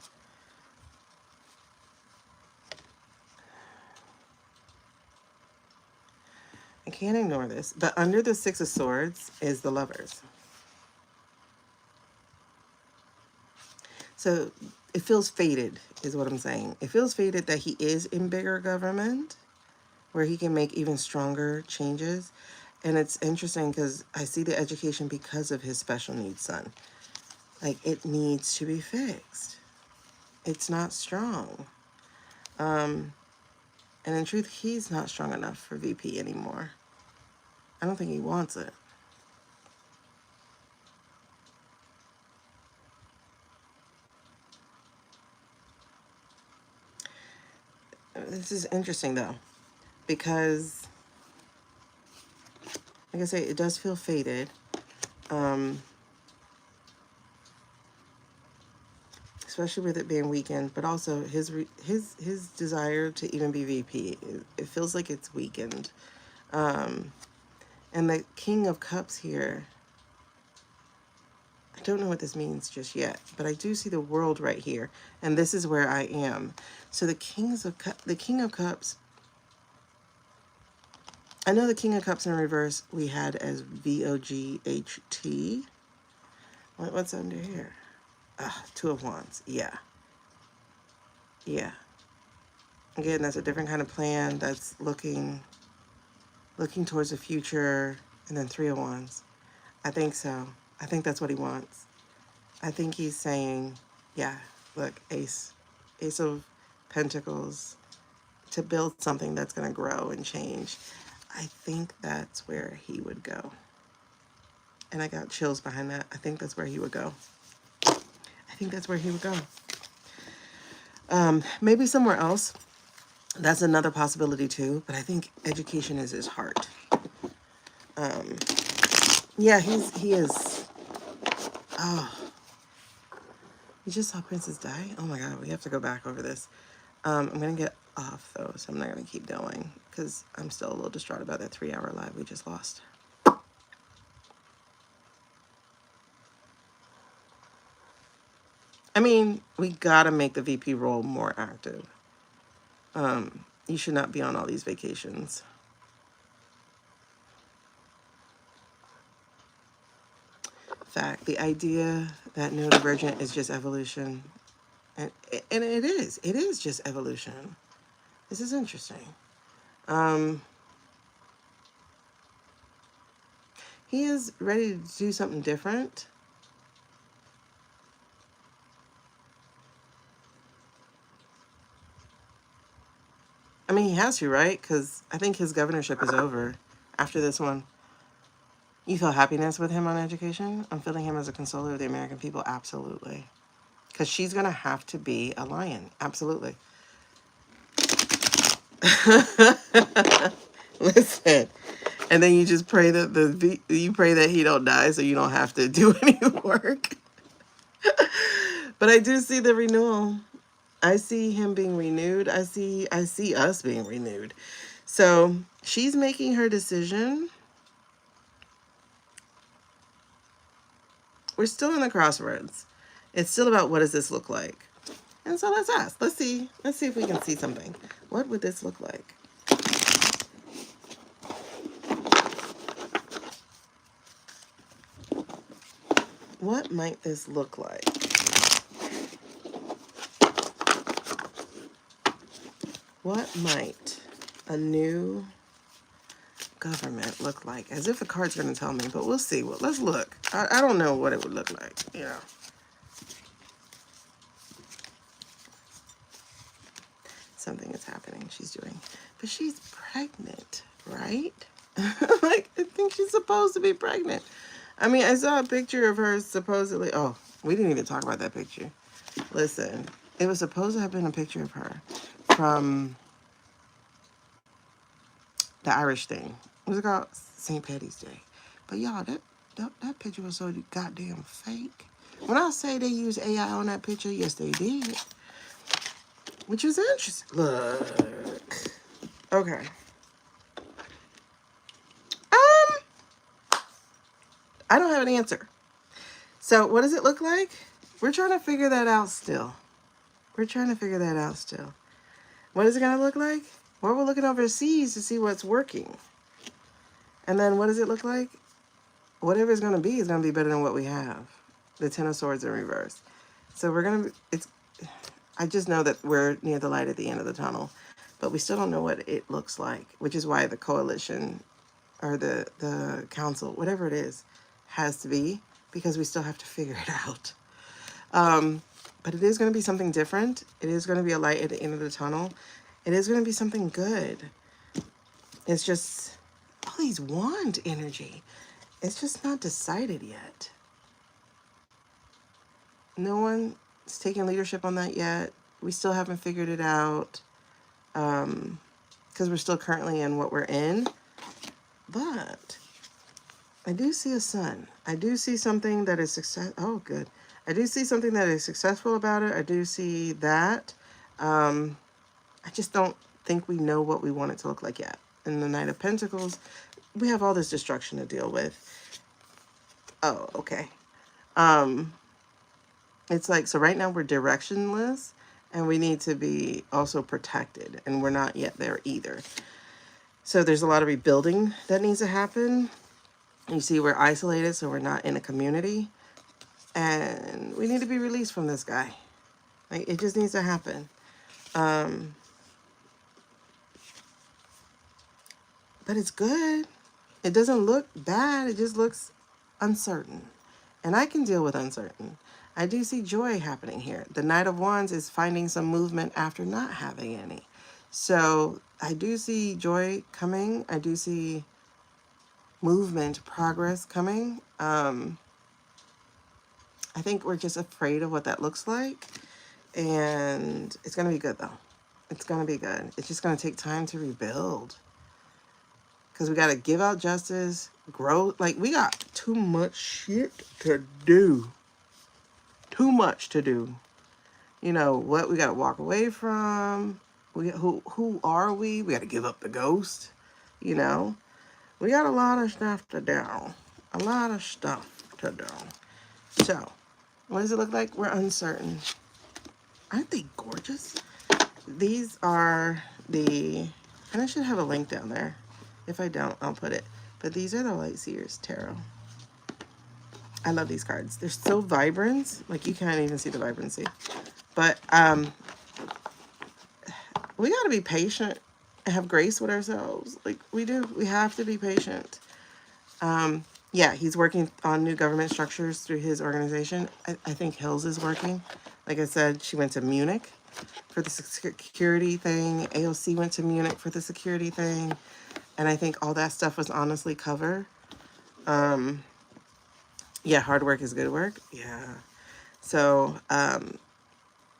I can't ignore this, but under the Six of Swords is the Lovers. So it feels fated, is what I'm saying. It feels fated that he is in bigger government, where he can make even stronger changes. And it's interesting because I see the education because of his special needs son. Like, it needs to be fixed. It's not strong. And in truth, he's not strong enough for VP anymore. I don't think he wants it. This is interesting, though, because, like I say, it does feel fated. Especially with it being weakened, but also his desire to even be VP, it feels like it's weakened. And the King of Cups here, I don't know what this means just yet, but I do see the world right here, and this is where I am. So the King of Cups, I know the King of Cups in reverse we had as VOGHT. What's under here? Two of Wands. Yeah. Yeah. Again, that's a different kind of plan. That's looking towards the future. And then Three of Wands. I think so. I think that's what he wants. I think he's saying, yeah, look, Ace of Pentacles, to build something that's going to grow and change. I think that's where he would go. And I got chills behind that. I think that's where he would go. I think that's where he would go. Maybe somewhere else. That's another possibility too. But I think education is his heart. Yeah, he is. Oh, you just saw Princess die? Oh my God, we have to go back over this. I'm going to get off though, so I'm not going to keep going because I'm still a little distraught about that 3-hour live we just lost. I mean, we got to make the VP role more active. You should not be on all these vacations. Fact, the idea that neurodivergent is just evolution, and it is just evolution. This is interesting. He is ready to do something different. I mean, he has to, right? Because I think his governorship is over after this one. You feel happiness with him on education? I'm feeling him as a consoler of the American people. Absolutely. Because she's going to have to be a lion. Absolutely. Listen. And then you just pray that you pray that he don't die so you don't have to do any work. But I do see the renewal. I see him being renewed. I see us being renewed. So she's making her decision. We're still in the crossroads. It's still about what does this look like? And so let's ask. Let's see if we can see something. What would this look like? What might this look like? What might a new government look like? As if the card's going to tell me, but we'll see. Well, let's look. I don't know what it would look like, you know. Something is happening. She's doing, but she's pregnant, right? Like, I think she's supposed to be pregnant. I mean, I saw a picture of her supposedly. Oh, we didn't even talk about that picture. Listen, it was supposed to have been a picture of her from the Irish thing. What's it called? St. Patty's Day. But y'all, that picture was so goddamn fake. When I say they used AI on that picture, yes, they did. Which was interesting. Look. Okay. I don't have an answer. So what does it look like? We're trying to figure that out still. What is it going to look like? Well, we're looking overseas to see what's working. And then what does it look like? Whatever it's going to be is going to be better than what we have. The Ten of Swords in reverse. So we're going to... I just know that we're near the light at the end of the tunnel. But we still don't know what it looks like. Which is why the coalition or the council, whatever it is, has to be. Because we still have to figure it out. But it is going to be something different. It is going to be a light at the end of the tunnel. It is going to be something good. It's just all these wand energy. It's just not decided yet. No one's taking leadership on that yet. We still haven't figured it out. Because we're still currently in what we're in. But I do see a sun. I do see something that is success. Oh, good. I do see something that is successful about it. I do see that. I just don't think we know what we want it to look like yet. In the Knight of Pentacles, we have all this destruction to deal with. Oh, okay. It's like, so right now we're directionless and we need to be also protected, and we're not yet there either. So there's a lot of rebuilding that needs to happen. You see, we're isolated, so we're not in a community, and we need to be released from this guy. Like, it just needs to happen. But it's good. It doesn't look bad. It just looks uncertain. And I can deal with uncertain. I do see joy happening here. The Knight of Wands is finding some movement after not having any. So I do see joy coming. I do see movement, progress coming. I think we're just afraid of what that looks like. And it's going to be good, though. It's going to be good. It's just going to take time to rebuild. Because we got to give out justice, grow. Like, we got too much shit to do. Too much to do. You know, what we got to walk away from. Who are we? We got to give up the ghost. You know, we got a lot of stuff to do. A lot of stuff to do. So, what does it look like? We're uncertain. Aren't they gorgeous? These are the, and I should have a link down there. If I don't, I'll put it. But these are the Light Seers Tarot. I love these cards. They're so vibrant. Like, you can't even see the vibrancy. But we got to be patient and have grace with ourselves. Like, we do. We have to be patient. Yeah, he's working on new government structures through his organization. I think Hills is working. Like I said, she went to Munich for the security thing. AOC went to Munich for the security thing. And I think all that stuff was honestly cover. Yeah, hard work is good work. Yeah. So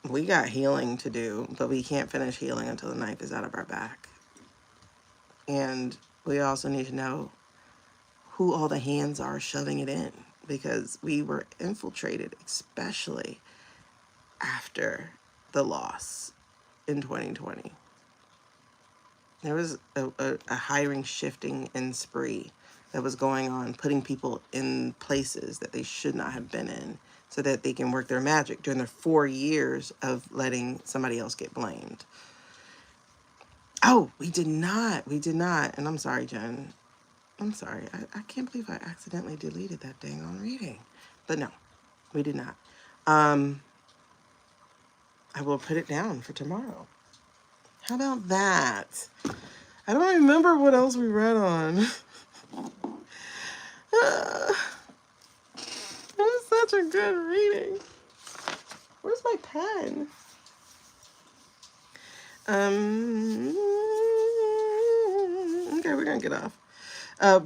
we got healing to do, but we can't finish healing until the knife is out of our back. And we also need to know who all the hands are shoving it in, because we were infiltrated, especially after the loss in 2020. There was a hiring, shifting, and spree that was going on, putting people in places that they should not have been in so that they can work their magic during their 4 years of letting somebody else get blamed. Oh, we did not. We did not. And I'm sorry, Jen. I'm sorry. I can't believe I accidentally deleted that dang on reading. But no, we did not. I will put it down for tomorrow. How about that? I don't remember what else we read on. It was such a good reading. Where's my pen? Okay, we're gonna get off.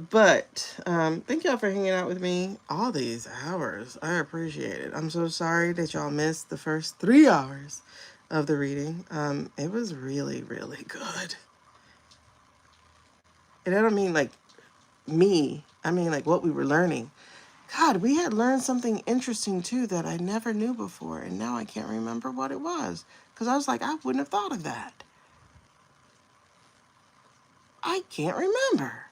But thank y'all for hanging out with me all these hours. I appreciate it. I'm so sorry that y'all missed the first 3 hours of the reading. It was really, really good. And I don't mean like me. I mean like what we were learning. God, we had learned something interesting too that I never knew before, and now I can't remember what it was. Because I was like, I wouldn't have thought of that. I can't remember.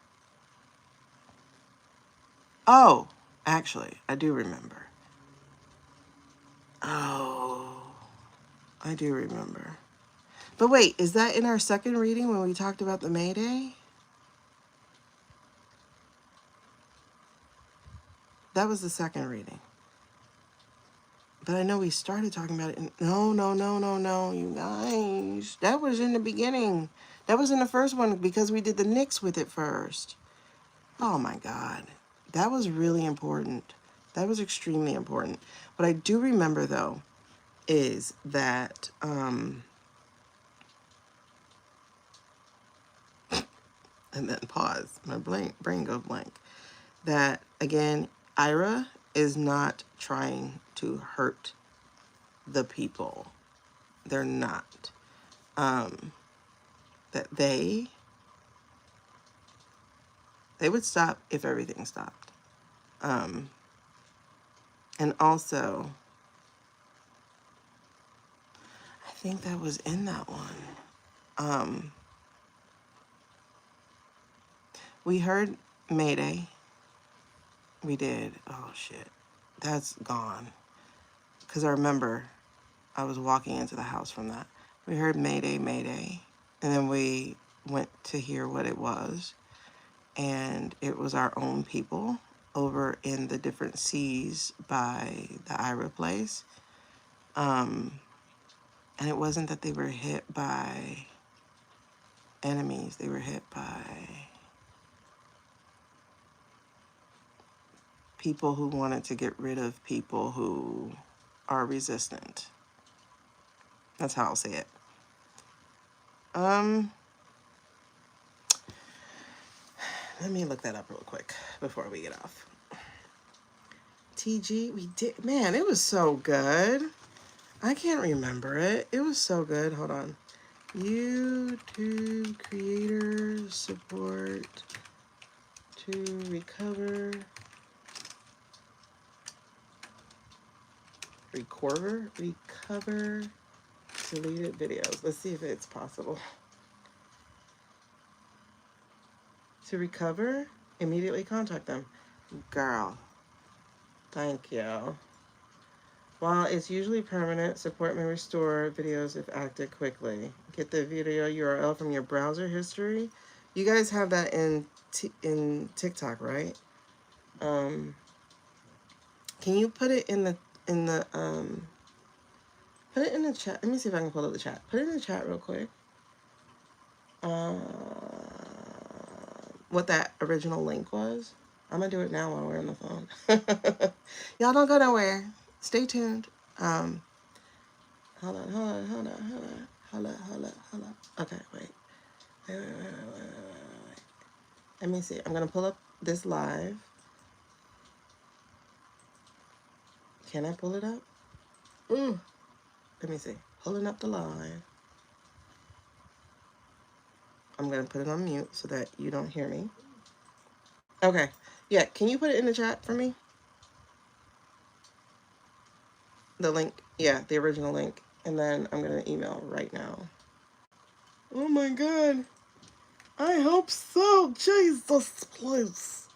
Oh, actually, I do remember. Oh, I do remember. But wait, is that in our second reading when we talked about the May Day? That was the second reading. But I know we started talking about it in... No, you guys. That was in the beginning. That was in the first one because we did the Nyx with it first. Oh my God. That was really important. That was extremely important. What I do remember though is that and then pause. My brain go blank. That again, Ira is not trying to hurt the people. They're not. That they would stop if everything stopped. And also, I think that was in that one. We heard Mayday. We did. Oh, shit. that's gone. Because I remember I was walking into the house from that. We heard Mayday, Mayday. And then we went to hear what it was. And it was our own people over in the different seas by the Ira place. And it wasn't that they were hit by enemies. They were hit by people who wanted to get rid of people who are resistant. That's how I'll say it. Let me look that up real quick before we get off. TG, we did, man, it was so good. I can't remember it. It was so good. Hold on. YouTube creator support to recover. Recover deleted videos. Let's see if it's possible. To recover, immediately contact them. Girl, thank you. While it's usually permanent, support may restore videos if acted quickly. Get the video URL from your browser history. You guys have that in TikTok, right? Can you put it in the put it in the chat? Let me see if I can pull up the chat. Put it in the chat real quick. What that original link was. I'm gonna do it now while we're on the phone. Y'all don't go nowhere. Stay tuned. Hold on. Okay, wait. Let me see. I'm gonna pull up this live. Can I pull it up? Let me see. Pulling up the live. I'm gonna put it on mute so that you don't hear me. Okay. Yeah, can you put it in the chat for me? The link. Yeah, the original link. And then I'm gonna email right now. Oh my God. I hope so. Jesus, please.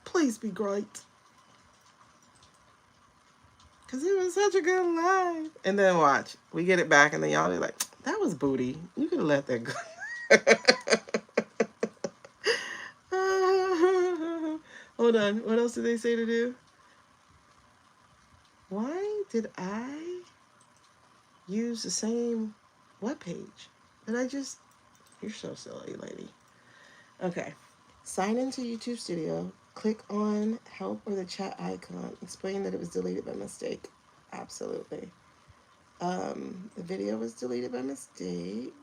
Please be great. Because it was such a good live. And then watch. We get it back and then y'all be like, that was booty. You could have let that go. Hold on. What else did they say to do? Why did I use the same webpage? Did I just... You're so silly, lady. Okay. Sign into YouTube Studio. Click on help or the chat icon. Explain that it was deleted by mistake. Absolutely. The video was deleted by mistake.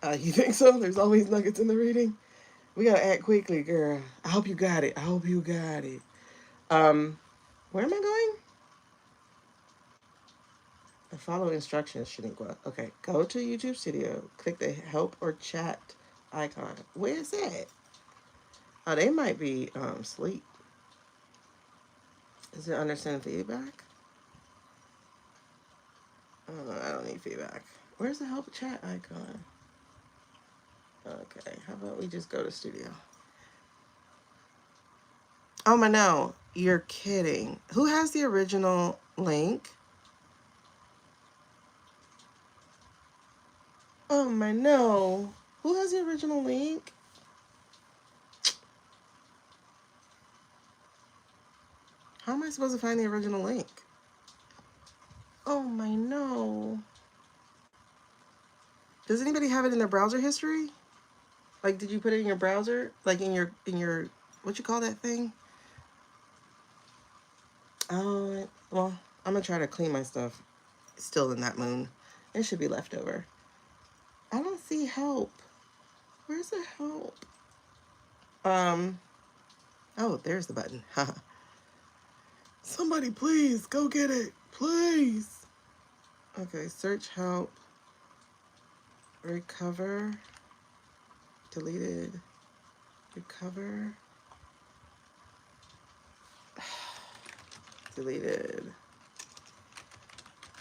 You think so? There's always nuggets in the reading. We gotta act quickly, girl. I hope you got it. Where am I going? Follow instructions, Shaneequa. Okay, go to YouTube Studio. Click the help or chat icon. Where is that? Oh, they might be asleep. Is it understand feedback? Oh, I don't need feedback. Where's the help chat icon? Okay, how about we just go to Studio? Oh my no, you're kidding. Who has the original link? Oh my no. Who has the original link? How am I supposed to find the original link? Oh my no. Does anybody have it in their browser history? Like, did you put it in your browser? Like in your, what you call that thing? Oh, well, I'm gonna try to clean my stuff. It's still in that moon. It should be left over. I don't see help. Where's the help? Oh, there's the button. Somebody please go get it. Please. Okay, search help. Recover. Deleted. Recover. Deleted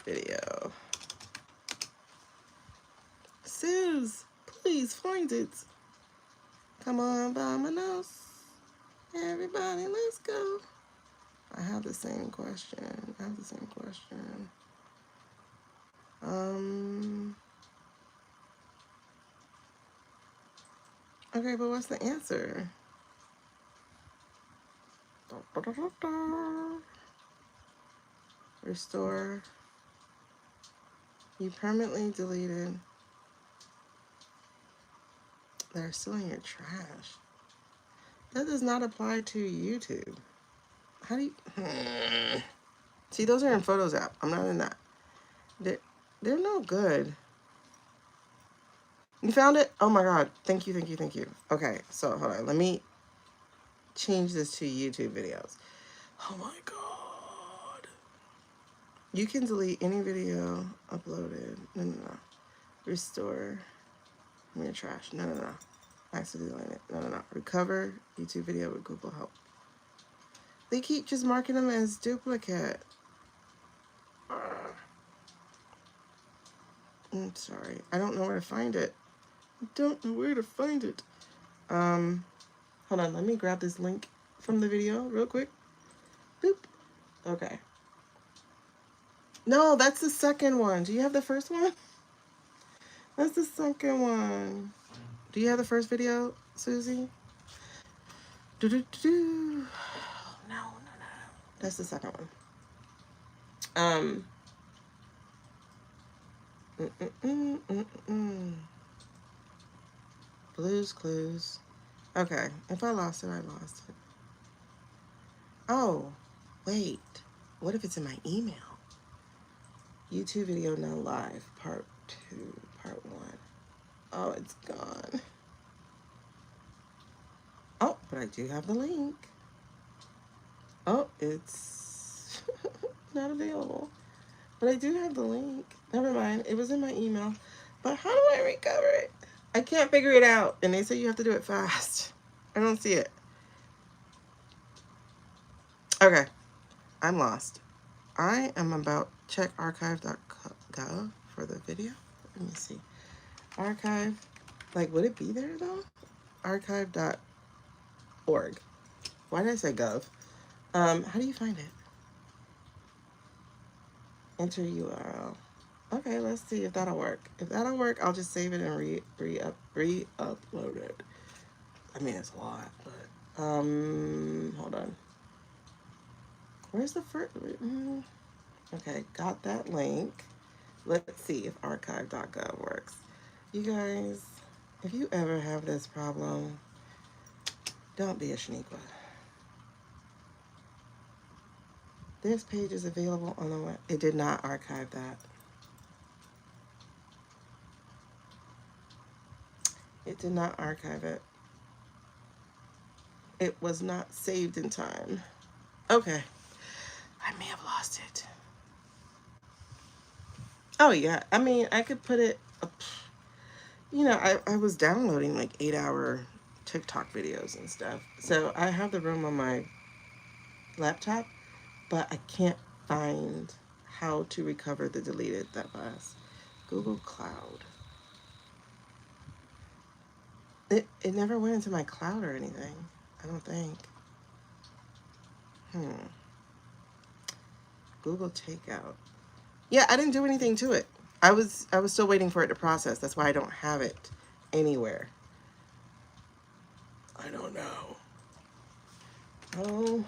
video. Suze, Please find it. Come on, vámonos. Everybody, let's go. I have the same question. Okay, but what's the answer? Restore. You permanently deleted. They're still in your trash. That does not apply to YouTube. How do you... See, those are in Photos app. I'm not in that. They're no good. You found it? Oh my God. Thank you. Okay, so hold on. Let me change this to YouTube videos. Oh my God. You can delete any video uploaded. No. Restore from your trash. No. Accidentally delete it. No. Recover YouTube video with Google Help. They keep just marking them as duplicate. I'm sorry. I don't know where to find it. Hold on. Let me grab this link from the video real quick. Boop. Okay. No, that's the second one. Do you have the first one? That's the second one. Do you have the first video, Susie? No. That's the second one. Blues Clues. Okay. If I lost it, I lost it. Oh, wait. What if it's in my email? YouTube video now live, part 2, part 1. Oh, it's gone. Oh, but I do have the link. Oh, it's not available. But I do have the link. Never mind. It was in my email. But how do I recover it? I can't figure it out. And they say you have to do it fast. I don't see it. Okay. I'm lost. I am about to check archive.gov for the video. Let me see. Archive. Like, would it be there, though? Archive.org. Why did I say gov? How do you find it? Enter URL. Okay, let's see if that'll work. If that'll work, I'll just save it and re-upload it. I mean, it's a lot, but hold on. Where's the first? Okay, got that link. Let's see if archive.gov works. You guys, if you ever have this problem, don't be a Shaneequa. This page is available on the web. It did not archive that. It did not archive it. It was not saved in time. Okay. I may have lost it. Oh, yeah. I mean, I could put it up. You know, I was downloading like 8-hour TikTok videos and stuff. So I have the room on my laptop, but I can't find how to recover the deleted that was. Google Cloud. It never went into my cloud or anything. I don't think. Google Takeout. Yeah, I didn't do anything to it. I was still waiting for it to process. That's why I don't have it anywhere. I don't know. Oh,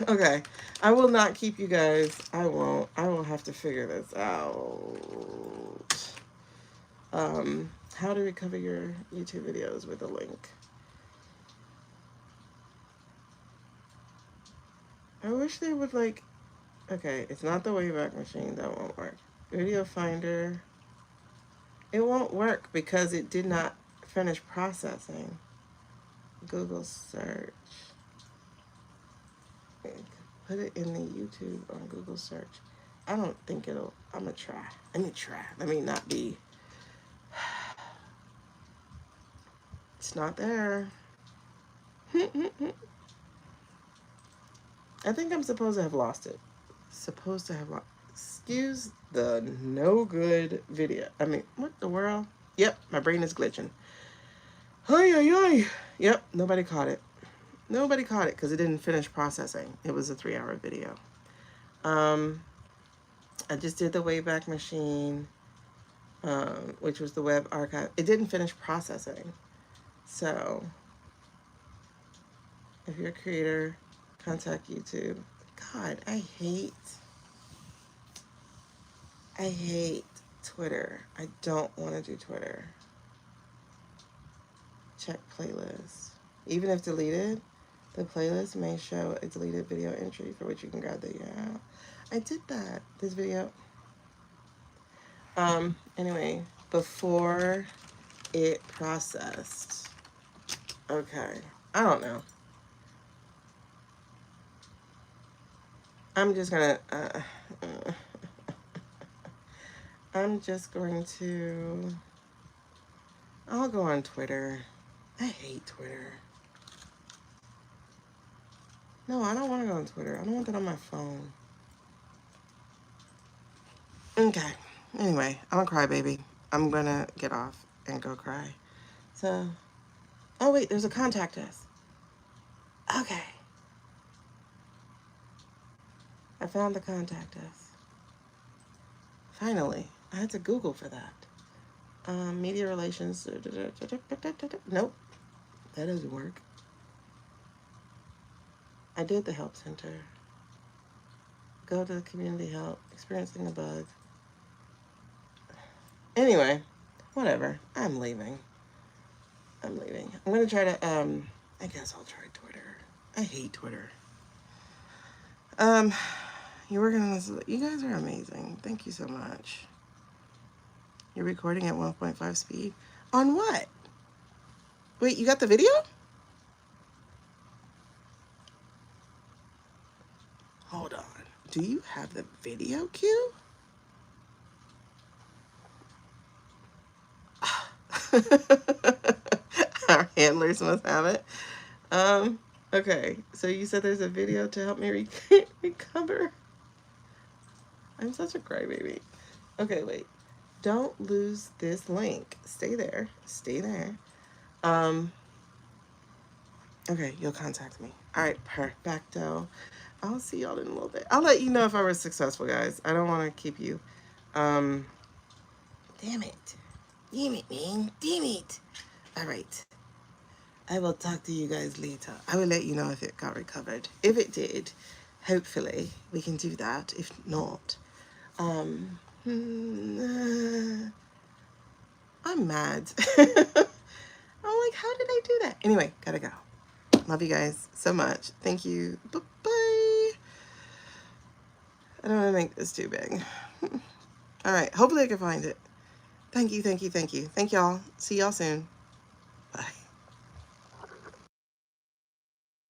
okay. I will not keep you guys. I won't. I will have to figure this out. How to recover your YouTube videos with a link. I wish they would like, okay, it's not the Wayback Machine, that won't work. Video Finder, it won't work because it did not finish processing. Google search. Put it in the YouTube on Google search. I don't think it'll, I'm gonna try. Let me try. Let me not be. It's not there. I think I'm supposed to have lost it. Supposed to have lost. Excuse the no good video. I mean, what the world? Yep, my brain is glitching. Ay, ay, ay. Yep, nobody caught it. Nobody caught it because it didn't finish processing. It was a 3-hour video. I just did the Wayback Machine, which was the web archive. It didn't finish processing. So if you're a creator, contact YouTube. God, I hate Twitter. I don't want to do Twitter. Check playlist. Even if deleted, the playlist may show a deleted video entry for which you can grab the URL. I did that. This video. Anyway, before it processed. Okay. I don't know. I'm just gonna, I'm just going to, I'll go on Twitter. I hate Twitter. No, I don't want to go on Twitter. I don't want that on my phone. Okay. Anyway, I'm a crybaby. I'm gonna get off and go cry. So, oh wait, there's a contact us. Okay. I found the contact us. Finally. I had to Google for that. Media relations. Nope. That doesn't work. I did the help center. Go to the community help. Experiencing a bug. Anyway, whatever. I'm leaving. I'm going to try to, I guess I'll try Twitter. I hate Twitter. You're working on this. You guys are amazing. Thank you so much. You're recording at 1.5 speed. On what? Wait, you got the video? Hold on. Do you have the video queue? Our handlers must have it. Okay. So you said there's a video to help me recover. I'm such a crybaby. Okay, wait. Don't lose this link. Stay there. Stay there. Okay, you'll contact me. All right, perfecto. I'll see y'all in a little bit. I'll let you know if I was successful, guys. I don't want to keep you. Damn it. Damn it, man. Damn it. All right. I will talk to you guys later. I will let you know if it got recovered. If it did, hopefully we can do that. If not, I'm mad. I'm like, how did I do that? Anyway, gotta go. Love you guys so much. Thank you. Bye-bye. I don't want to make this too big. All right. Hopefully I can find it. Thank you, thank you, thank you. Thank y'all. See y'all soon.